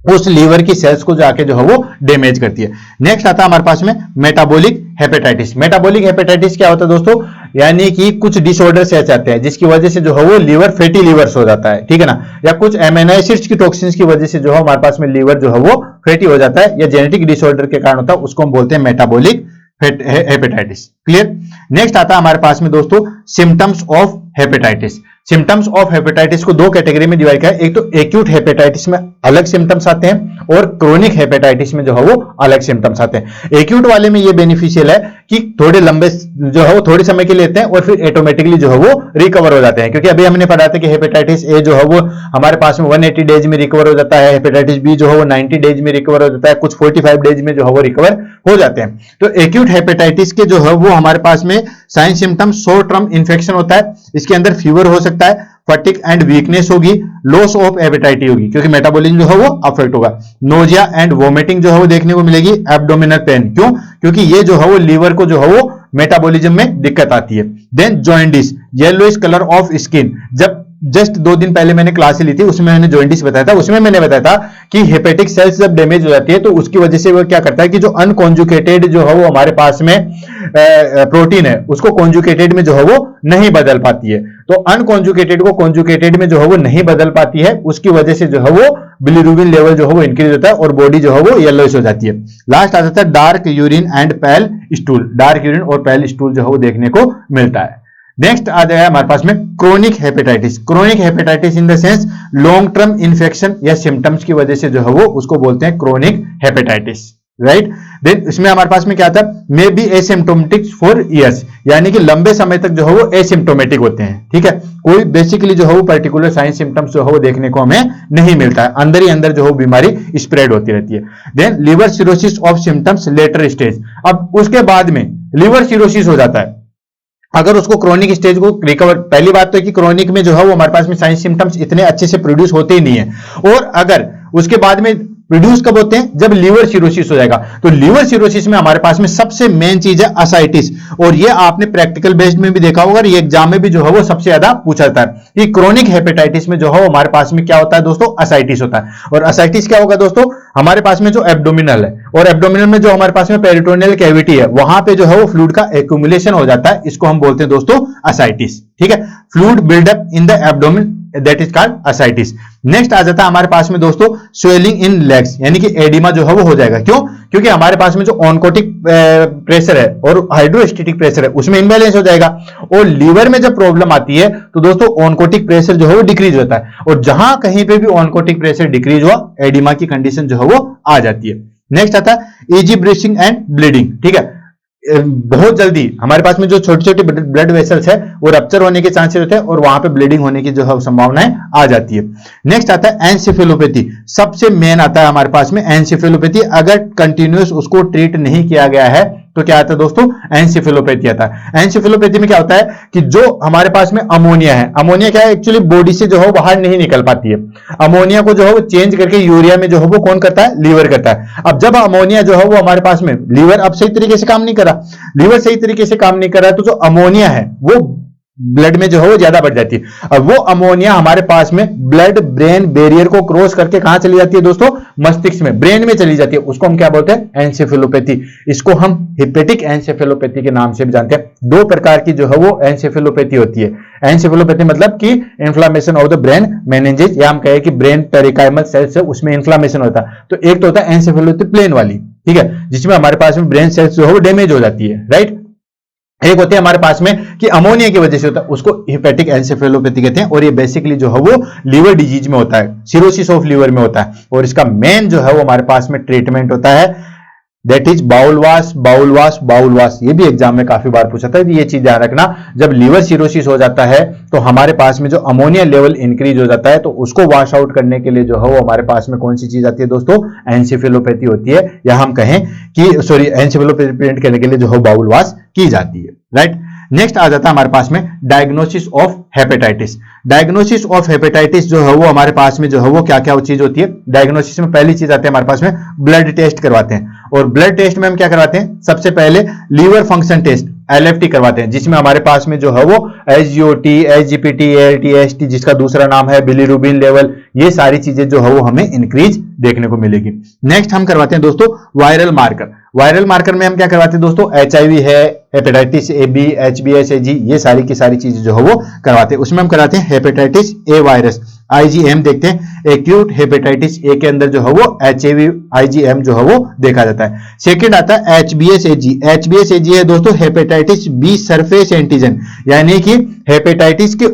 उस लीवर की सेल्स को जाके जो है वो डैमेज करती है। नेक्स्ट आता है हमारे पास में मेटाबॉलिक हेपेटाइटिस। मेटाबॉलिक हेपेटाइटिस क्या होता है दोस्तों? यानी कि कुछ डिसऑर्डर्स ऐसे आते हैं जिसकी वजह से जो है वो लीवर फैटी लीवर्स हो जाता है, ठीक है ना। या कुछ एमिनो एसिड्स की टॉक्सिन्स की वजह से जो है हमारे पास में लीवर जो है वो फैटी हो जाता है, या जेनेटिक डिसऑर्डर के कारण होता है, उसको हम बोलते हैं मेटाबॉलिक हेपेटाइटिस। क्लियर? नेक्स्ट आता है हमारे पास में दोस्तों symptoms of hepatitis. Symptoms of hepatitis को दो कैटेगरी में डिवाइड किया है। एक तो एक्यूट हेपेटाइटिस में अलग सिम्टम्स आते हैं और क्रोनिक हेपेटाइटिस में जो है वो अलग सिम्टम्स आते हैं। एक्यूट वाले में ये बेनिफिशियल है कि थोड़े लंबे जो है वो थोड़े समय के लिए लेते हैं और फिर ऑटोमेटिकली जो है वो रिकवर हो जाते हैं। क्योंकि अभी हमने पढ़ा था कि हेपेटाइटिस ए जो है वो हमारे पास में 180 डेज में रिकवर हो जाता है, हेपेटाइटिस बी जो है वो 90 डेज में रिकवर हो जाता है, कुछ 45 डेज में जो है वो रिकवर हो जाते हैं। तो एक्यूट हेपेटाइटिस के जो है वो हमारे पास में sign symptoms short term infection होता है। इसके अंदर फीवर हो सकता सकता है, फटिक एंड वीकनेस होगी, लॉस ऑफ एपेटाइट होगी क्योंकि मेटाबॉलिज्म जो है वो अफेक्ट होगा, नोजिया एंड वोमिटिंग जो है वो देखने को मिलेगी, एब्डोमिनल पेन, क्यों? क्योंकि ये जो है वो लीवर को जो है वो मेटाबॉलिज्म में दिक्कत आती है। Then jaundice, yellowish colour of skin, जब जस्ट 2 दिन पहले मैंने क्लास ली थी उसमें मैंने जॉइंडिस बताया था, उसमें मैंने बताया था कि हेपेटिक सेल्स जब डैमेज हो जाती है तो उसकी वजह से वो क्या करता है कि जो अनकॉन्जुकेटेड जो है वो हमारे पास में प्रोटीन है उसको कॉन्जुकेटेड में जो है वो नहीं बदल पाती है, तो अनकॉन्जुकेटेड को कॉन्जुकेटेड में जो है वो नहीं बदल पाती है, उसकी वजह से जो है वो बिलिरुबिन लेवल जो है वो इंक्रीज होता है और बॉडी जो है वो येलोइश हो जाती है। लास्ट आ जाता है dark urine and pale stool, dark urine और पेल स्टूल जो है वो देखने को मिलता है। नेक्स्ट आ जाएगा हमारे पास में chronic hepatitis, chronic hepatitis in the sense long term infection या सिम्टम्स की वजह से जो है वो उसको बोलते हैं क्रोनिक हेपेटाइटिस, राइट। देन इसमें हमारे पास में क्या आता है, may be asymptomatic for years, यानी कि लंबे समय तक जो है वो एसिम्प्टोमेटिक होते हैं, ठीक है, कोई बेसिकली जो है वो पर्टिकुलर साइन सिम्टम्स जो है वो देखने को हमें नहीं मिलता है, अंदर ही अंदर जो है बीमारी स्प्रेड होती रहती है। Then liver cirrhosis of symptoms later stage, अब उसके बाद में लिवर सिरोसिस हो जाता है अगर उसको क्रोनिक स्टेज को रिकवर, पहली बात तो है कि क्रोनिक में जो है वो हमारे पास में साइन सिम्टम्स इतने अच्छे से प्रोड्यूस होते ही नहीं है, और अगर उसके बाद में प्रोड्यूस कब होते हैं, जब लीवर सिरोसिस हो जाएगा। तो लीवर सिरोसिस में हमारे पास में सबसे मेन चीज है असाइटिस, और ये आपने प्रैक्टिकल बेस्ड में भी देखा होगा और ये एग्जाम में भी जो है वो सबसे ज्यादा पूछा जाता है कि क्रोनिक हेपेटाइटिस में जो है हमारे पास में क्या होता है दोस्तों, असाइटिस होता है। और असाइटिस क्या होगा दोस्तों, हमारे पास में जो एब्डोमिनल है और एब्डोमिनल में जो हमारे पास में पेरिटोनियल कैविटी है वहां पे जो है वो फ्लूइड का एक्यूमुलेशन हो जाता है, इसको हम बोलते हैं दोस्तों असाइटिस, ठीक है, fluid buildup in the abdomen, that is called ascites. Next आ जाता है हमारे पास में दोस्तों स्वेलिंग इन लेग्स, यानी कि एडिमा जो है वो हो जाएगा, क्यों? क्योंकि हमारे पास में जो ऑनकोटिक प्रेशर है और हाइड्रोस्टेटिक प्रेशर है उसमें इम्बैलेंस हो जाएगा, और लीवर में जब प्रॉब्लम आती है तो दोस्तों ऑनकोटिक प्रेशर जो है वो डिक्रीज होता है, और जहां कहीं पे भी ऑनकोटिक प्रेशर डिक्रीज हुआ एडिमा की कंडीशन जो है वो आ जाती है। नेक्स्ट आता है इजी ब्रीथिंग एंड ब्लीडिंग, ठीक है, बहुत जल्दी हमारे पास में जो छोटी छोटी ब्लड वेसल्स है वो रप्चर होने के चांसेस होते हैं और वहां पे ब्लीडिंग होने की जो है संभावनाएं आ जाती है। नेक्स्ट आता है एनसेफेलोपैथी, सबसे मेन आता है हमारे पास में एनसेफेलोपैथी, अगर कंटिन्यूअस उसको ट्रीट नहीं किया गया है तो क्या आता है दोस्तों, एनसेफेलोपैथी आता है। एनसेफेलोपैथी में क्या होता है कि जो हमारे पास में अमोनिया है, अमोनिया क्या है एक्चुअली बॉडी से जो है बाहर नहीं निकल पाती है, अमोनिया को जो है वो चेंज करके यूरिया में जो है वो कौन करता है, लीवर करता है। अब जब अमोनिया जो है वो हमारे पास में लीवर अब सही तरीके से काम नहीं कर रहा, लीवर सही तरीके से काम नहीं कर रहा है तो जो अमोनिया है वो ब्लड में जो है वो ज्यादा बढ़ जाती है। अब वो अमोनिया हमारे पास में ब्लड ब्रेन बैरियर को क्रॉस करके कहां चली जाती है दोस्तों, मस्तिष्क में, ब्रेन में चली जाती है, उसको हम क्या बोलते हैं, एनसेफेलोपैथी। इसको हम हिपेटिक एनसेफेलोपैथी के नाम से भी जानते हैं। 2 प्रकार की जो है वो एनसेफेलोपैथी होती है। एनसेफेलोपैथी मतलब कि inflammation of the brain meninges, या हम कहें कि ब्रेन पेरिकाइमल सेल्स है उसमें इन्फ्लामेशन होता है। तो एक तो होता है एनसेफेलोपैथी प्लेन वाली, ठीक है, जिसमें हमारे पास में ब्रेन सेल्स जो है वो डैमेज हो जाती है, राइट। एक होती है हमारे पास में कि अमोनिया की वजह से होता है, उसको हिपेटिक एनसेफेलोपैथी कहते हैं, और ये बेसिकली जो है वो लीवर डिजीज में होता है, सिरोसिस ऑफ लीवर में होता है, और इसका मेन जो है वो हमारे पास में ट्रीटमेंट होता है that is bowel wash, bowel wash, bowel wash. ये भी एग्जाम में काफी बार पूछा था, ये चीज ध्यान रखना, जब लीवर सिरोसिस हो जाता है तो हमारे पास में जो अमोनिया लेवल इंक्रीज हो जाता है तो उसको वॉश आउट करने के लिए जो है वो हमारे पास में कौन सी चीज आती है दोस्तों, एनसेफेलोपैथी होती है, या हम कहें कि सॉरी एनसेफेलोपैथी प्रिवेंट करने के लिए जो है बाउल वॉश की जाती है, राइट। नेक्स्ट आ जाता है हमारे पास में diagnosis of hepatitis. Diagnosis of hepatitis जो है वो हमारे पास में जो है वो क्या क्या चीज होती है, डायग्नोसिस में पहली चीज आती है हमारे पास में ब्लड टेस्ट करवाते हैं, और ब्लड टेस्ट में हम क्या करवाते हैं, सबसे पहले लीवर फंक्शन टेस्ट LFT करवाते हैं, जिसमें हमारे पास में जो है वो SGOT, SGPT, ALT, ST, जिसका दूसरा नाम है बिलिरुबिन लेवल, ये सारी चीजें जो है वो हमें इंक्रीज देखने को मिलेगी। नेक्स्ट हम करवाते हैं दोस्तों वायरल मार्कर। वायरल मार्कर में हम क्या करवाते हैं दोस्तों, HIV है, हेपेटाइटिस AB, HBS AG, ये सारी की सारी चीजें जो है वो करवाते हैं। उसमें हम कराते हैं हेपेटाइटिस A वायरस, IgM देखते हैं, एक्यूट हेपेटाइटिस A के अंदर जो है वो HIV IgM जो है वो देखा जाता है। सेकंड आता है HBS AG। HBS AG है दोस्तों हेपेटाइटिस B सरफेस एंटीजन, यानी कि हेपेटाइटिस के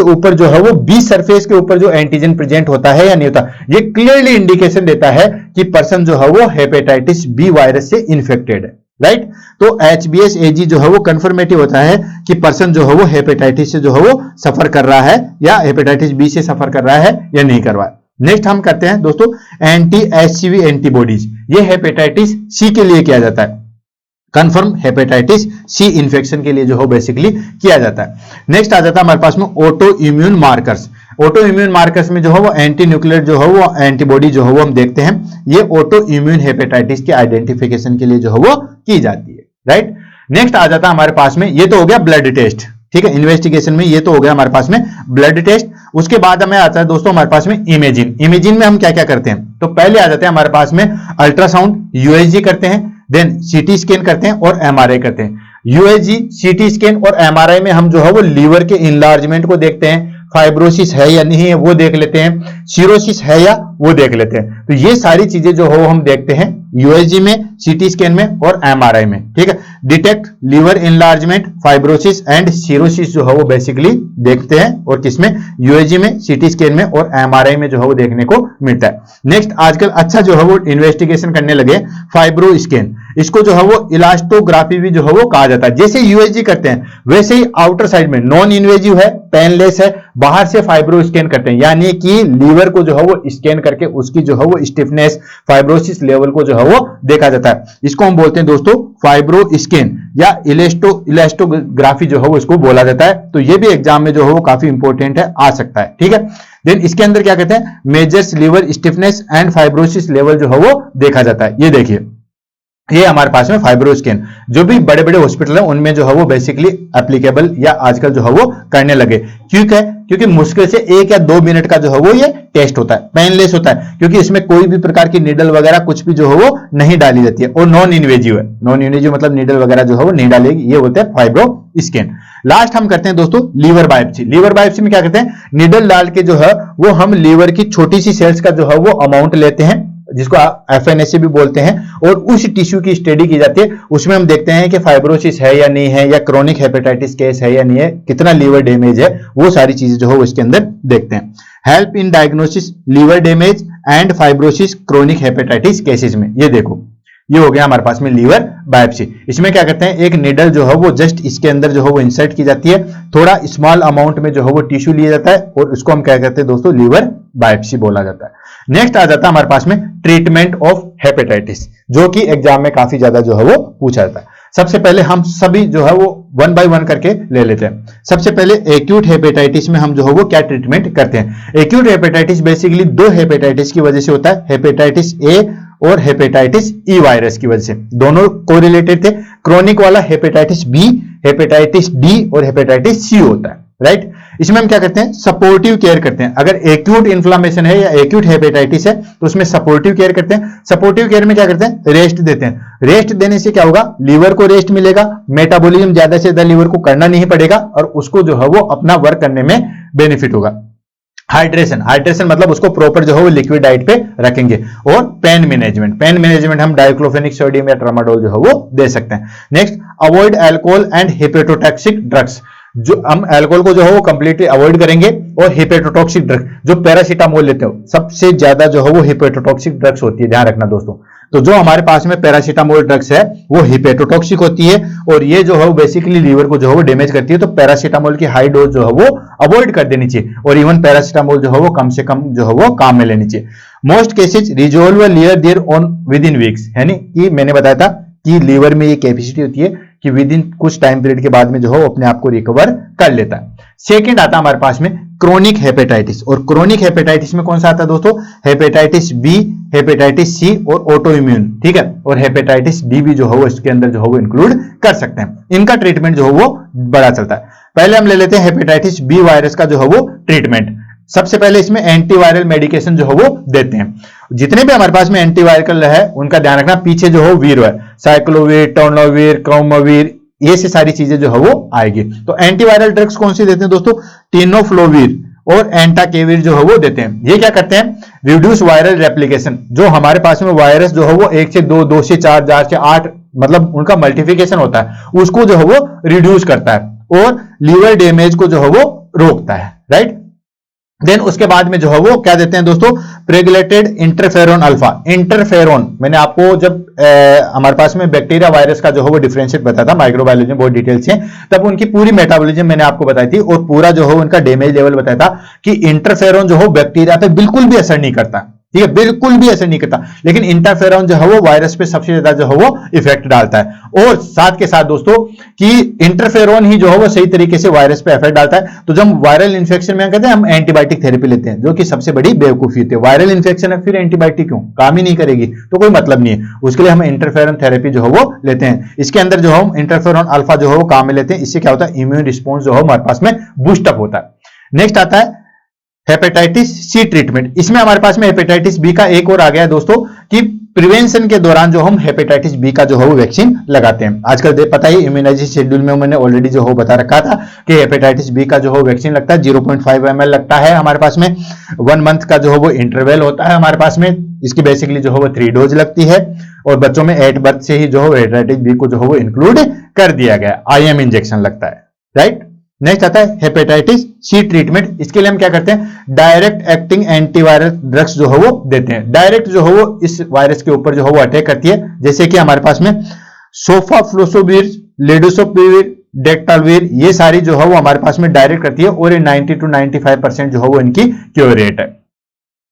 ऊपर जो है वो बी सरफेस के ऊपर जो एंटीजन प्रेजेंट होता है या नहीं होता, ये क्लियरली इंडिकेशन देता है कि पर्सन जो है वो हेपेटाइटिस बी वायरस से इन्फेक्टेड है, राइट। तो HBS AG जो है वो कंफर्मेटिव होता है कि पर्सन जो है वो हेपेटाइटिस से जो है वो सफर कर रहा है या हेपेटाइटिस बी से सफर कर रहा है या नहीं कर रहा है। नेक्स्ट हम करते हैं दोस्तों एंटी HCV एंटीबॉडीज। ये हेपेटाइटिस सी के लिए किया जाता है। कंफर्म हेपेटाइटिस सी इन्फेक्शन के लिए जो हो बेसिकली किया जाता है। नेक्स्ट आ जाता है हमारे पास में auto immune markers. Auto immune markers में जो है वो एंटी न्यूक्लियर जो है वो एंटीबॉडी जो है वो हम देखते हैं, ये ऑटो इम्यून हेपेटाइटिस के आइडेंटिफिकेशन के लिए जो है वो की जाती है, राइट। नेक्स्ट आ जाता है हमारे पास में, ये तो हो गया ब्लड टेस्ट, ठीक है, इन्वेस्टिगेशन में ये तो हो गया हमारे पास में ब्लड टेस्ट। उसके बाद हमें आता है दोस्तों हमारे पास में इमेजिंग। इमेजिंग में हम क्या क्या करते हैं, तो पहले आ जाते हैं हमारे पास में अल्ट्रासाउंड, यूएसजी करते हैं, देन सीटी स्कैन करते हैं और एमआरआई करते हैं। यूएसजी, सीटी स्कैन और एमआरआई में हम जो है वो लीवर के इनलार्जमेंट को देखते हैं, फाइब्रोसिस है या नहीं है वो देख लेते हैं, सीरोसिस है या वो देख लेते हैं। तो ये सारी चीजें जो हो हम देखते हैं यूएसजी में, सीटी स्कैन में और एमआरआई में, ठीक है। Detect liver enlargement, fibrosis and cirrhosis जो है वो बेसिकली देखते हैं, और किसमें, यूएसजी में, सीटी स्कैन में और एमआरआई में जो है वो देखने को मिलता है। नेक्स्ट आजकल अच्छा जो है वो इन्वेस्टिगेशन करने लगे फाइब्रो स्कैन, इसको जो है वो इलास्टोग्राफी भी जो है वो कहा जाता है। जैसे यूएसजी करते हैं वैसे ही आउटर साइड में नॉन इन्वेजिव है, पेनलेस है, बाहर से फाइब्रो स्कैन करते हैं, यानी कि लीवर को जो है वो स्कैन करके उसकी जो है वो स्टिफनेस, फाइब्रोसिस लेवल को जो है वो देखा जाता है। इसको हम बोलते हैं दोस्तों फाइब्रो स्कैन या इलास्टोग्राफी जो है वो इसको बोला जाता है। तो ये भी एग्जाम में जो है वो काफी इंपॉर्टेंट है, आ सकता है, ठीक है। देन इसके अंदर क्या कहते हैं, measures liver stiffness and fibrosis level जो है वो देखा जाता है। ये देखिए, ये हमारे पास में फाइब्रो स्कैन जो भी बड़े बड़े हॉस्पिटल है उनमें जो है वो बेसिकली एप्लीकेबल या आजकल जो है वो करने लगे। क्योंकि मुश्किल से 1 या 2 मिनट का जो है वो ये टेस्ट होता है, पेनलेस होता है, क्योंकि इसमें कोई भी प्रकार की नीडल वगैरह कुछ भी जो है वो नहीं डाली जाती है, और नॉन इन्वेजिव है। नॉन इन्वेजिव मतलब नीडल वगैरह जो है वो नहीं डालेगी, ये होता है फाइब्रो स्कैन। लास्ट हम करते हैं दोस्तों लीवर बायोप्सी। लीवर बायोप्सी में क्या करते हैं, नीडल डाल के जो है वो हम लीवर की छोटी सी सेल्स का जो है वो अमाउंट लेते हैं, जिसको एफएनएसी भी बोलते हैं, और उस टिश्यू की स्टडी की जाती है। उसमें हम देखते हैं कि फाइब्रोसिस है या नहीं है, या क्रोनिक हेपेटाइटिस केस है या नहीं है, कितना लीवर डैमेज है, वो सारी चीजें जो है वो इसके अंदर देखते हैं। Help in diagnosis liver damage and fibrosis chronic hepatitis cases में। ये देखो, ये हो गया हमारे पास में लीवर बायोप्सी। इसमें क्या करते हैं, एक निडल जो है वो जस्ट इसके अंदर जो है वो इंसर्ट की जाती है, थोड़ा स्मॉल अमाउंट में जो है वो टिश्यू लिया जाता है, और उसको हम क्या कहते हैं दोस्तों, लीवर बायोप्सी बोला जाता है। नेक्स्ट आ जाता है हमारे पास में ट्रीटमेंट ऑफ हेपेटाइटिस, जो कि एग्जाम में काफी ज्यादा जो है वो पूछा जाता है। सबसे पहले हम सभी जो है वो 1 बाय 1 करके ले लेते हैं। सबसे पहले एक्यूट हेपेटाइटिस में हम जो है वो क्या ट्रीटमेंट करते हैं। एक्यूट हेपेटाइटिस बेसिकली 2 हेपेटाइटिस की वजह से होता है, हेपेटाइटिस ए और हेपेटाइटिस ई वायरस की वजह से, दोनों कोरिलेटेड थे। क्रोनिक वाला हेपेटाइटिस बी, हेपेटाइटिस डी और हेपेटाइटिस सी होता है, राइट। इसमें हम क्या करते हैं, सपोर्टिव केयर करते हैं। अगर एक्यूट इन्फ्लामेशन है या एक्यूट हेपेटाइटिस है तो उसमें सपोर्टिव केयर करते हैं। सपोर्टिव केयर में क्या करते हैं, रेस्ट देते हैं। रेस्ट देने से क्या होगा, लीवर को रेस्ट मिलेगा, मेटाबॉलिज्म ज्यादा से ज्यादा लीवर को करना नहीं पड़ेगा, और उसको जो है वो अपना वर्क करने में बेनिफिट होगा। हाइड्रेशन मतलब उसको प्रॉपर जो है वो लिक्विड डाइट पे रखेंगे। और पेन मैनेजमेंट हम डाइक्लोफेनिक सोडियम या ट्रामाडोल जो है वो दे सकते हैं। Next, avoid alcohol and hepatotoxic drugs, जो हम अल्कोहल को जो है वो कंप्लीटली अवॉइड करेंगे, और हेपेटोटॉक्सिक ड्रग जो पैरासीटामोल लेते हो, सबसे ज्यादा जो है वो हेपेटोटॉक्सिक ड्रग्स होती है, ध्यान रखना दोस्तों। तो जो हमारे पास में पैरासीटामोल ड्रग्स है वो हेपेटोटॉक्सिक होती है, और ये जो है वो बेसिकली लीवर को जो है वो डैमेज करती है। तो पैरासीटामोल की हाई डोज जो है वो अवॉइड कर देनी चाहिए, और इवन पैरासीटामोल जो है वो कम से कम जो है वो काम में लेनी चाहिए। Most cases resolve liver their on within weeks, यानी कि मैंने बताया था कि लीवर में ये कैपेसिटी होती है कि विद इन कुछ टाइम पीरियड के बाद में जो है वो अपने आप को रिकवर कर लेता है। सेकंड आता है हमारे पास में क्रोनिक हेपेटाइटिस, और क्रोनिक हेपेटाइटिस में कौन सा आता है दोस्तों, हेपेटाइटिस बी, हेपेटाइटिस सी और ऑटो इम्यून, ठीक है, और हेपेटाइटिस डी भी जो है वो इसके अंदर जो है वो इंक्लूड कर सकते हैं। इनका ट्रीटमेंट जो है वो बड़ा चलता है। पहले हम ले लेते हैं हेपेटाइटिस बी वायरस का जो है वो ट्रीटमेंट। सबसे पहले इसमें एंटीवायरल मेडिकेशन जो है वो देते हैं। जितने भी हमारे पास में एंटीवायरल है उनका ध्यान रखना, पीछे जो हो वीर है, साइक्लोवीर, टर्नोवीर, क्रोमोवीर, ये से सारी चीजें जो है वो आएगी। तो एंटीवायरल ड्रग्स कौन सी देते हैं दोस्तों, टेनोफ्लोवीर और एंटाकेविर जो है वो देते हैं। ये क्या करते हैं, रिड्यूस वायरल रेप्लिकेशन, जो हमारे पास में वायरस जो है वो 1 से 2, 2 से 4, 4 से 8 मतलब उनका मल्टीप्लिकेशन होता है, उसको जो है वो रिड्यूस करता है, और लीवर डैमेज को जो है वो रोकता है, राइट। देन उसके बाद में जो है वो क्या देते हैं दोस्तों, प्रेगुलेटेड इंटरफेरोन अल्फा। इंटरफेरोन मैंने आपको जब हमारे पास में बैक्टीरिया वायरस का जो है वो डिफरेंशिएट बताया था, माइक्रोबायोलॉजी में बहुत डिटेल्स है, तब उनकी पूरी मेटाबॉलिज्म मैंने आपको बताई थी, और पूरा जो है उनका डैमेज लेवल बताया था कि इंटरफेरोन जो हो बैक्टीरिया पे बिल्कुल भी असर नहीं करता, ठीक है, बिल्कुल भी असर नहीं करता। लेकिन इंटरफेरॉन जो है वो वायरस पे सबसे ज्यादा जो है वो इफेक्ट डालता है। और साथ के साथ दोस्तों कि इंटरफेरॉन ही जो है वो सही तरीके से वायरस पे इफेक्ट डालता है। तो जब वायरल इंफेक्शन में कहते हैं हम एंटीबायोटिक थेरेपी लेते हैं, जो कि सबसे बड़ी बेवकूफी होती है। वायरल इंफेक्शन है फिर एंटीबायोटिक क्यों, काम ही नहीं करेगी तो कोई मतलब नहीं है। उसके लिए हम इंटरफेरॉन थेरेपी जो है वो लेते हैं। इसके अंदर जो हम इंटरफेरॉन अल्फा जो है वो काम में लेते हैं। इससे क्या होता है, इम्यून रिस्पॉन्स जो है हमारे पास में बूस्टअप होता है। नेक्स्ट आता है हेपेटाइटिस सी ट्रीटमेंट। इसमें हमारे पास में हेपेटाइटिस बी का एक और आ गया है दोस्तों कि प्रिवेंशन के दौरान जो हम हेपेटाइटिस बी का जो है वो वैक्सीन लगाते हैं। आजकल पता ही इम्यूनाइजेशन शेड्यूल में मैंने ऑलरेडी जो है बता रखा था कि हेपेटाइटिस बी का जो है वैक्सीन लगता है 0.5 ml लगता है हमारे पास में। 1 मंथ का जो है वो इंटरवल होता है हमारे पास में। इसकी बेसिकली जो है वो 3 डोज लगती है और बच्चों में 8 बर्थ से ही जो है हेपेटाइटिस बी को जो है वो इंक्लूड कर दिया गया। IM इंजेक्शन लगता है, राइट। नेक्स्ट आता है हेपेटाइटिस सी ट्रीटमेंट। इसके लिए हम क्या करते हैं, डायरेक्ट एक्टिंग एंटीवायरल ड्रग्स जो है वो देते हैं। डायरेक्ट जो है वो इस वायरस के ऊपर जो है वो अटैक करती है, जैसे कि हमारे पास में सोफाफ्लोसोविर, लेडोसोपिविर, डेक्टालविर, ये सारी जो है वो हमारे पास में डायरेक्ट करती है और ये 90 to 95% जो है वो इनकी क्योर रेट है।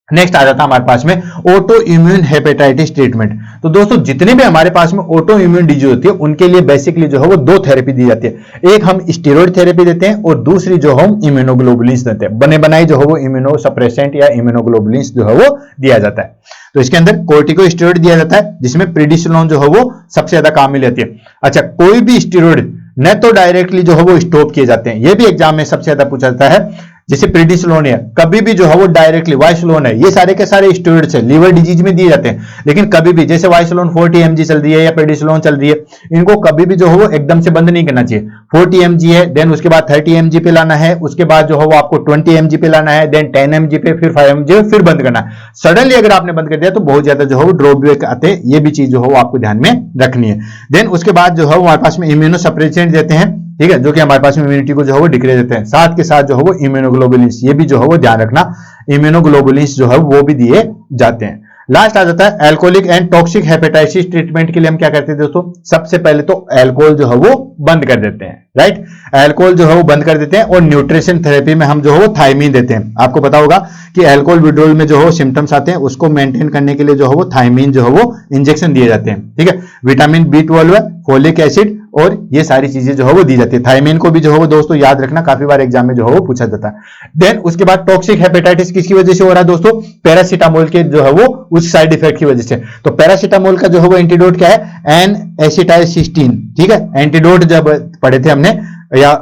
नेक्स्ट आ जाता है हमारे पास में ऑटो इम्यून हेपेटाइटिस ट्रीटमेंट। तो दोस्तों जितने भी हमारे पास में ऑटो इम्यून डिजीज होती है उनके लिए बेसिकली जो है वो 2 थेरेपी दी जाती है। एक हम स्टेरॉइड थेरेपी देते हैं और दूसरी जो हम इम्यूनोग्लोबुलिन्स देते हैं। बने बनाई जो है वो इम्यूनो सप्रेसेंट या इम्यूनोग्लोबुलिन्स जो है वो दिया जाता है। तो इसके अंदर कोर्टिकोस्टेरॉइड दिया जाता है जिसमें प्रेडिसोलोन जो है वो सबसे ज्यादा काम में लेती है। अच्छा, कोई भी स्टेरॉइड न तो डायरेक्टली जो है वो स्टॉप किए जाते हैं, ये भी एग्जाम में सबसे ज्यादा पूछा जाता है। जैसे प्रेडिसोलोन है, कभी भी जो है वो डायरेक्टली, वाइसोलोन है, ये सारे के सारे स्टेरॉइड्स है, लीवर डिजीज में दिए जाते हैं। लेकिन कभी भी जैसे वाइसोलोन 40 mg चल रही है या प्रेडिसोलोन चल रही है, इनको कभी भी जो है वो एकदम से बंद नहीं करना चाहिए। 40 mg है, देन उसके बाद 30 mg पे लाना है, उसके बाद जो है वो आपको 20 mg पे लाना है, देन 10 mg पे, फिर 5 mg फिर बंद करना है। सडनली अगर आपने बंद कर दिया तो बहुत ज्यादा जो है वो ड्रॉबैक आते हैं, ये भी चीज जो है वो आपको ध्यान में रखनी है। देन उसके बाद जो है वो हमारे पास में इम्यूनो सप्रेसेंट देते हैं, ठीक है, जो कि हमारे पास में इम्यूनिटी को जो है वो डिक्रीज देते हैं। साथ के साथ जो है वो इम्यूनोग्लोबुलिन्स, ये भी जो है वो ध्यान रखना, इम्यूनोग्लोबुलिन्स जो है वो भी दिए जाते हैं। लास्ट आ जाता है alcoholic and toxic hepatitis treatment के लिए हम क्या करते हैं दोस्तों, सबसे पहले तो अल्कोहल जो है वो बंद कर देते हैं, राइट। अल्कोहल जो है वो बंद कर देते हैं और न्यूट्रिशन थेरेपी में हम जो है वो थायमीन देते हैं। आपको पता होगा कि अल्कोहल विड्रॉल में जो है सिम्टम्स आते हैं, उसको मेंटेन करने के लिए जो है वो थायमीन जो है वो इंजेक्शन दिए जाते हैं, ठीक है। विटामिन B12 है, फोलिक एसिड और ये सारी चीजें जो है वो दी जाती है। थायमीन को भी जो है वो दोस्तों याद रखना, काफी बार एग्जाम में जो है वो पूछा जाता है। देन उसके बाद टॉक्सिक हेपेटाइटिस किसकी वजह से हो रहा है दोस्तों, पैरासीटामोल के जो है वो उस साइड इफेक्ट की वजह से। तो पैरासीटामोल का जो है वो एंटीडोट क्या है, N-एसिटाइलसिस्टीन, ठीक है। एंटीडोट जब पढ़े थे हमने, या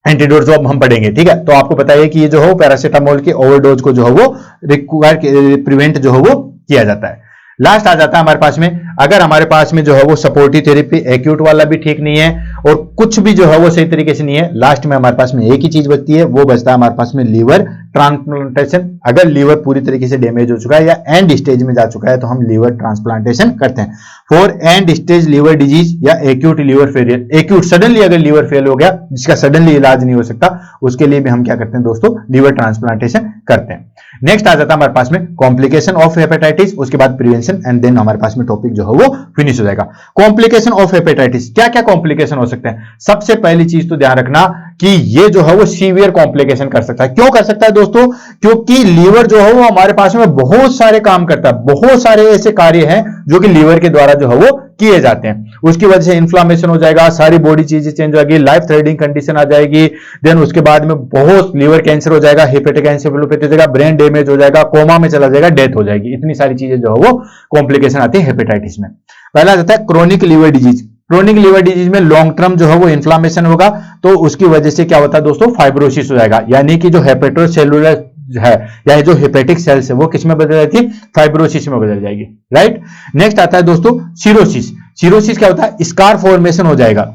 एंटीडोट जो अब हम पढ़ेंगे, ठीक है, तो आपको पता है कि ये जो है पैरासीटामोल के ओवरडोज को जो है वो प्रिवेंट जो है वो किया जाता है। लास्ट आ जाता है हमारे पास में, अगर हमारे पास में जो है वो सपोर्टिव थेरेपी एक्यूट वाला भी ठीक नहीं है और कुछ भी जो है वो सही तरीके से नहीं है, लास्ट में हमारे पास में एक ही चीज बचती है, वो बचता है हमारे पास में लीवर ट्रांसप्लांटेशन। अगर लीवर पूरी तरीके से डैमेज हो चुका है या एंड स्टेज में जा चुका है तो हम लीवर ट्रांसप्लांटेशन करते हैं। For end stage liver disease या acute liver failure, acute suddenly अगर लीवर फेल हो गया जिसका सडनली इलाज नहीं हो सकता, उसके लिए भी हम क्या करते हैं दोस्तों, लीवर ट्रांसप्लांटेशन करते हैं। नेक्स्ट आ जाता है हमारे पास में कॉम्प्लिकेशन ऑफ हेपेटाइटिस, उसके बाद प्रिवेंशन एंड देन हमारे पास में टॉपिक जो है वो फिनिश हो जाएगा। कॉम्प्लिकेशन ऑफ हेपेटाइटिस, क्या क्या कॉम्प्लिकेशन हो सकते हैं। सबसे पहली चीज तो ध्यान रखना कि ये जो है वो सीवियर कॉम्प्लिकेशन कर सकता है। क्यों कर सकता है दोस्तों, क्योंकि लीवर जो है वो हमारे पास में बहुत सारे काम करता है, बहुत सारे ऐसे कार्य हैं जो कि लीवर के द्वारा जो है वो किए जाते हैं। उसकी वजह से इन्फ्लामेशन हो जाएगा, सारी बॉडी चीजें चेंज हो जाएगी, लाइफ थ्रेटनिंग कंडीशन आ जाएगी। देन उसके बाद में बहुत लीवर कैंसर हो जाएगा, हेपेटिक एन्सेफेलोपैथी हो जाएगा, ब्रेन डैमेज हो जाएगा, कोमा में चला जाएगा, डेथ हो जाएगी। इतनी सारी चीजें जो है वो कॉम्प्लिकेशन आती है हेपेटाइटिस में। पहला आता है chronic liver disease. Chronic liver disease में लॉन्ग टर्म जो है वो इन्फ्लामेशन होगा, तो उसकी वजह से क्या होता है दोस्तों, फाइब्रोसिस हो जाएगा, यानी कि जो हेपेटोसेलुलर है या जो हेपेटिक सेल्स है वो किस में बदल जाती है, फाइब्रोसिस में बदल जाएगी, राइट। नेक्स्ट आता है दोस्तों सिरोसिस। सिरोसिस क्या होता है, स्कार फॉर्मेशन हो जाएगा,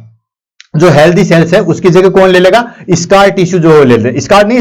जो हेल्दी सेल्स है उसकी जगह कौन ले लेगा, स्कार टिश्यू जो ले लेगा, स्कार नहीं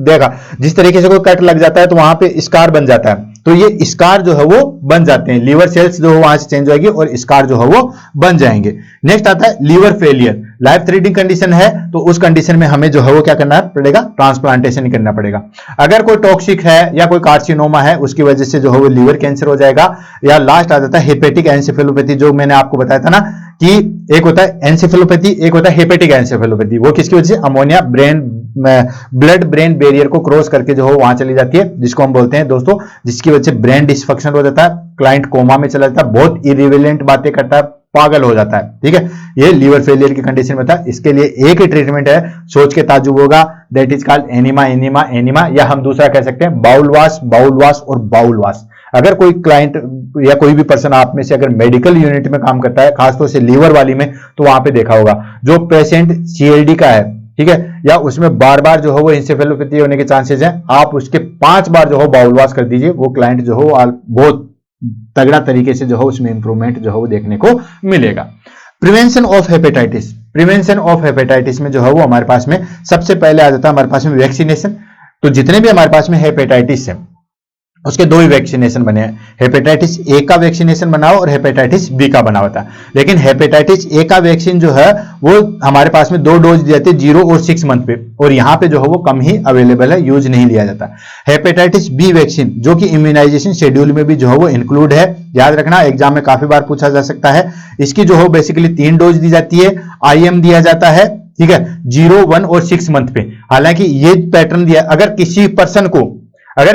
देगा। जिस तरीके से कोई कट लग जाता है तो वहां पे स्कार बन जाता है, तो ये स्कार जो है वो बन जाते हैं, लीवर सेल्स जो है वहां से चेंज होगी और स्कार जो है वो बन जाएंगे। नेक्स्ट आता है liver failure, life threatening condition है तो उस कंडीशन में हमें जो है वो क्या करना पड़ेगा, ट्रांसप्लांटेशन करना पड़ेगा। अगर कोई टॉक्सिक है या कोई कार्सिनोमा है उसकी वजह से जो है वो लीवर कैंसर हो जाएगा। या लास्ट आ जाता है हेपेटिक एन्सेफेलोपैथी, जो मैंने आपको बताया था ना कि एक होता है एंसेफेलोपैथी, एक होता है हेपेटिक एंसेफेलोपैथी। वो किसकी वजह से? अमोनिया ब्लड ब्रेन बैरियर को क्रॉस करके जो है वहां चली जाती है, जिसको हम बोलते हैं दोस्तों, जिसकी वजह से ब्रेन डिसफंक्शन हो जाता है, क्लाइंट कोमा में चला जाता है, बहुत इरिवेलेंट बातें करता है, पागल हो जाता है। ठीक है, ये लीवर फेलियर की कंडीशन में था। इसके लिए एक ही ट्रीटमेंट है, सोच के ताजुब होगा, that is called enema enema enema, या हम दूसरा कह सकते हैं बाउल वाश और बाउल वाश। अगर कोई क्लाइंट या कोई भी पर्सन आप में से अगर मेडिकल यूनिट में काम करता है, खासतौर से लीवर वाली में, तो वहां पे देखा होगा जो पेशेंट सीएलडी का है, ठीक है, या उसमें बार बार जो है वो इंसेफेलोपैथी होने के चांसेस हैं, आप उसके 5 बार जो है बाउल वाश कर दीजिए, वो क्लाइंट जो है बहुत तगड़ा तरीके से जो है उसमें इंप्रूवमेंट जो है वो देखने को मिलेगा। Prevention of hepatitis, prevention of hepatitis में जो है वो हमारे पास में सबसे पहले आ जाता है हमारे पास में वैक्सीनेशन। तो जितने भी हमारे पास में हेपेटाइटिस है उसके 2 ही वैक्सीनेशन बने हैं, हेपेटाइटिस ए का वैक्सीनेशन बना हुआ और हेपेटाइटिस बी का बना होता है। लेकिन हेपेटाइटिस ए का वैक्सीन जो है वो हमारे पास में 2 डोज दिए जाते हैं 0 और 6 मंथ पे, और यहाँ पे जो है वो कम ही अवेलेबल है, यूज नहीं लिया जाता। हेपेटाइटिस बी वैक्सीन जो कि इम्यूनाइजेशन शेड्यूल में भी जो है वो इंक्लूड है, याद रखना, एग्जाम में काफी बार पूछा जा सकता है। इसकी जो है बेसिकली 3 डोज दी जाती है, IM दिया जाता है, ठीक है, 0, 1 और 6 मंथ पे। हालांकि ये पैटर्न दिया, अगर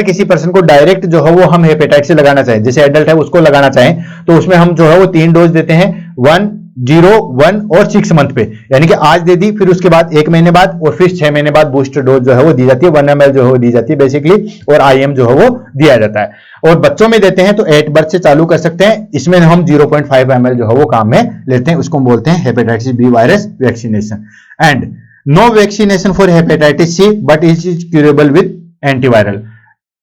किसी पर्सन को डायरेक्ट जो है वो हम हेपेटाइटिस से लगाना चाहें, जैसे एडल्ट है उसको लगाना चाहें, तो उसमें हम जो है वो 3 डोज देते हैं, 1, 0, 1 और 6 मंथ पे, यानी कि आज दे दी, फिर उसके बाद 1 महीने बाद और फिर 6 महीने बाद बूस्टर डोज जो है वो दी जाती है, 1 ml जो है वो दी जाती है बेसिकली, और IM जो है वो दिया जाता है। और बच्चों में देते हैं तो 8 बर्थ से चालू कर सकते हैं, इसमें हम 0.5 ml जो है वो काम में लेते हैं, उसको हम बोलते हैं hepatitis B virus vaccination. And no vaccination for hepatitis C but it is curable with antiviral.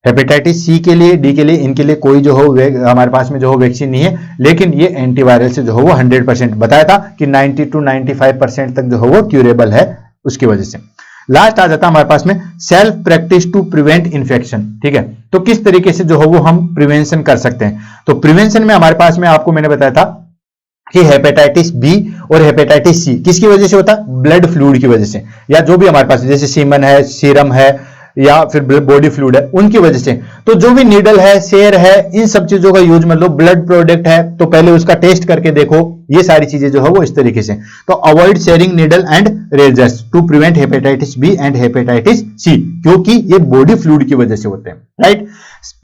Hepatitis C के लिए, डी के लिए, इनके लिए कोई जो हो हमारे पास में जो हो वैक्सीन नहीं है, लेकिन ये एंटीवायरल से जो हो वो 100% बताया था कि 90 to 95% तक जो हो वो क्यूरेबल है उसकी वजह से। लास्ट आ जाता है हमारे पास में self practice to prevent infection. ठीक है, तो किस तरीके से जो हो वो हम प्रिवेंशन कर सकते हैं। तो प्रिवेंशन में हमारे पास में आपको मैंने बताया था कि हेपेटाइटिस बी और हेपेटाइटिस सी किसकी वजह से होता है? ब्लड फ्लूइड की वजह से, या जो भी हमारे पास जैसे सीमन है, सीरम है, या फिर बॉडी फ्लूइड है, उनकी वजह से। तो जो भी नीडल है, सेर है, इन सब चीजों का यूज, मतलब ब्लड प्रोडक्ट है तो पहले उसका टेस्ट करके देखो, ये सारी चीजें जो है वो इस तरीके से। तो avoid sharing needle and razors to prevent hepatitis B and hepatitis C, क्योंकि ये बॉडी फ्लूइड की वजह से होते हैं, right.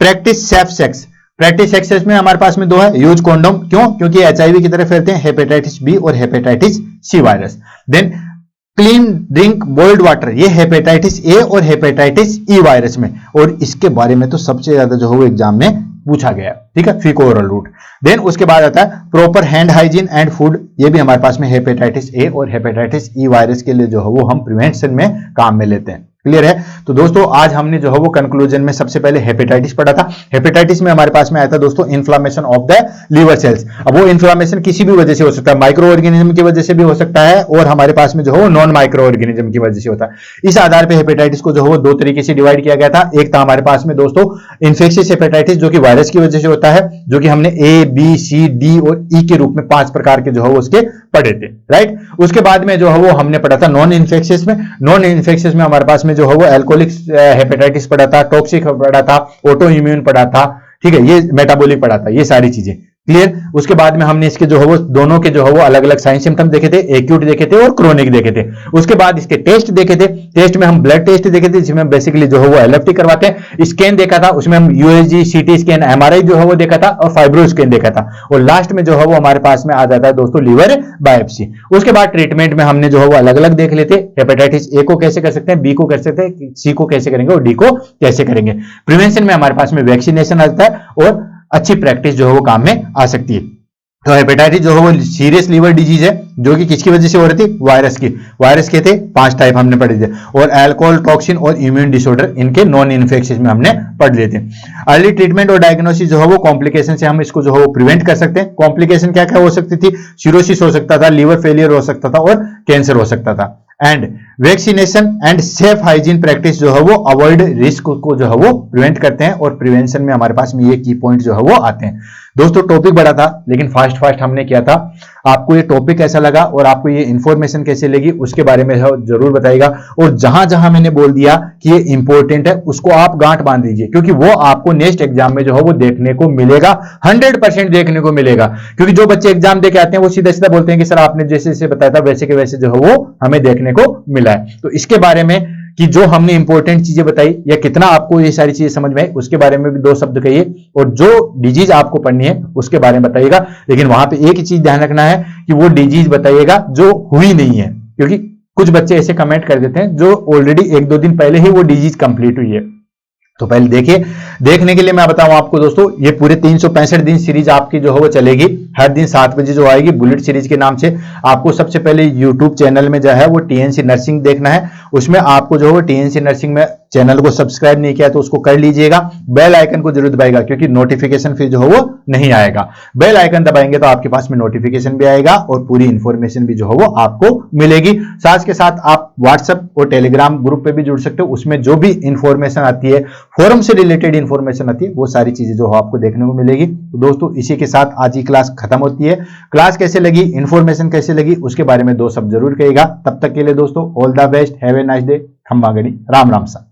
Practice safe sex, practice sex में हमारे पास में 2 है, यूज कॉन्डोम, क्यों? क्योंकि HIV की तरह फैलते हैं हेपेटाइटिस बी और hepatitis C virus. Then clean drink boiled water, ये हेपेटाइटिस ए और हेपेटाइटिस ई वायरस में, और इसके बारे में तो सबसे ज्यादा जो है वो एग्जाम में पूछा गया, ठीक है, फीको ओरल रूट। देन उसके बाद आता है proper hand hygiene and food, ये भी हमारे पास में हेपेटाइटिस ए और हेपेटाइटिस ई वायरस के लिए जो है वो हम प्रिवेंशन में काम में लेते हैं। क्लियर है? तो दोस्तों आज हमने जो है वो कंक्लूजन में सबसे पहले हेपेटाइटिस पढ़ा था। हेपेटाइटिस में हमारे पास में आया था दोस्तों inflammation of the liver cells. अब वो इन्फ्लामेशन किसी भी वजह से हो सकता है, माइक्रो ऑर्गेनिज्म की वजह से भी हो सकता है, और हमारे पास में जो है वो नॉन माइक्रो ऑर्गेनिज्म की वजह से होता है। इस आधार पर हेपेटाइटिस को जो है वो 2 तरीके से डिवाइड किया गया था। एक था हमारे पास में दोस्तों इन्फेक्शियस हेपेटाइटिस, जो कि वायरस की वजह से होता है, जो कि हमने A, B, C, D और E के रूप में 5 प्रकार के जो है वो उसके पढ़े थे, राइट। उसके बाद में जो है वो हमने पढ़ा था नॉन इन्फेक्शियस में। नॉन इन्फेक्शियस में हमारे पास में जो है वो एल्कोहलिक हेपेटाइटिस पढ़ा था, टॉक्सिक पढ़ा था, ऑटो इम्यून पढ़ा था, ठीक है, ये मेटाबॉलिक पढ़ा था, ये सारी चीजें क्लियर। उसके बाद में हमने इसके जो है वो दोनों के जो है वो अलग अलग साइन सिम्टम देखे थे, एक्यूट देखे थे और क्रोनिक देखे थे। उसके बाद इसके टेस्ट देखे थे, टेस्ट में हम ब्लड टेस्ट देखे थे जिसमें बेसिकली जो है वो LFT करवाते हैं, स्कैन देखा था उसमें हम USG, CT स्कैन, MRI जो है वो देखा था, और फाइब्रो स्कैन देखा था, और लास्ट में जो है वो हमारे पास में आ जाता है दोस्तों लीवर बायोप्सी। उसके बाद ट्रीटमेंट में हमने जो है वो अलग अलग देख लेते, हेपेटाइटिस ए को कैसे कर सकते हैं, बी को कर सकते हैं, सी को कैसे करेंगे और डी को कैसे करेंगे। प्रिवेंशन में हमारे पास में वैक्सीनेशन आता है और अच्छी प्रैक्टिस जो है वो काम में आ सकती है। तो हेपेटाइटिस जो है वो सीरियस लीवर डिजीज है, जो कि किसकी वजह से हो रही थी? वायरस की। वायरस के थे 5 टाइप हमने पढ़े थे, और अल्कोहल, टॉक्सिन और इम्यून डिसऑर्डर इनके नॉन इन्फेक्शियस में हमने पढ़ लिए थे। अर्ली ट्रीटमेंट और डायग्नोसिस जो है वो कॉम्प्लिकेशन से हम इसको जो है वो प्रिवेंट कर सकते हैं। कॉम्प्लिकेशन क्या क्या हो सकती थी? सिरोसिस हो सकता था, लीवर फेलियर हो सकता था और कैंसर हो सकता था। And vaccination and safe hygiene practice जो है वो अवॉइड रिस्क को जो है वो प्रिवेंट करते हैं, और प्रिवेंशन में हमारे पास में ये की पॉइंट जो है वो आते हैं। दोस्तों टॉपिक बड़ा था लेकिन फास्ट हमने किया था। आपको ये टॉपिक कैसा लगा और आपको ये इंफॉर्मेशन कैसे लगी उसके बारे में जरूर बताइएगा, और जहां जहां मैंने बोल दिया कि ये इंपॉर्टेंट है उसको आप गांठ बांध दीजिए, क्योंकि वो आपको नेक्स्ट एग्जाम में जो है वो देखने को मिलेगा, 100% देखने को मिलेगा। क्योंकि जो बच्चे एग्जाम देके आते हैं वो सीधा सीधा बोलते हैं कि सर आपने जैसे जैसे बताया था वैसे के वैसे जो है वो हमें देखने को मिला है। तो इसके बारे में कि जो हमने इंपॉर्टेंट चीजें बताई या कितना आपको ये सारी चीजें समझ में आई उसके बारे में भी 2 शब्द कहिए, और जो डिजीज आपको पढ़नी है उसके बारे में बताइएगा। लेकिन वहां पे एक ही चीज ध्यान रखना है कि वो डिजीज बताइएगा जो हुई नहीं है, क्योंकि कुछ बच्चे ऐसे कमेंट कर देते हैं जो ऑलरेडी 1-2 दिन पहले ही वो डिजीज कंप्लीट हुई है। तो पहले देखिए, देखने के लिए मैं बताऊं आपको दोस्तों, ये पूरे 365 दिन सीरीज आपकी जो है वो चलेगी, हर दिन 7 बजे जो आएगी बुलेट सीरीज के नाम से। आपको सबसे पहले यूट्यूब चैनल में जो है वो टीएनसी नर्सिंग देखना है, उसमें आपको जो है टीएनसी नर्सिंग में चैनल को सब्सक्राइब नहीं किया तो उसको कर लीजिएगा, बेल आइकन को जरूर दबाएगा क्योंकि नोटिफिकेशन फिर जो है वो नहीं आएगा। बेल आइकन दबाएंगे तो आपके पास में नोटिफिकेशन भी आएगा और पूरी इंफॉर्मेशन भी जो है वो आपको मिलेगी। साथ के साथ आप व्हाट्सएप और टेलीग्राम ग्रुप पे भी जुड़ सकते हो, उसमें जो भी इंफॉर्मेशन आती है, फोरम से रिलेटेड इंफॉर्मेशन आती है, वो सारी चीजें जो है आपको देखने को मिलेगी। तो दोस्तों इसी के साथ आज की क्लास खत्म होती है। क्लास कैसे लगी, इंफॉर्मेशन कैसे लगी उसके बारे में 2 शब्द जरूर कहिएगा। तब तक के लिए दोस्तों all the best, have a nice day, खम्मा गणी, राम राम सा।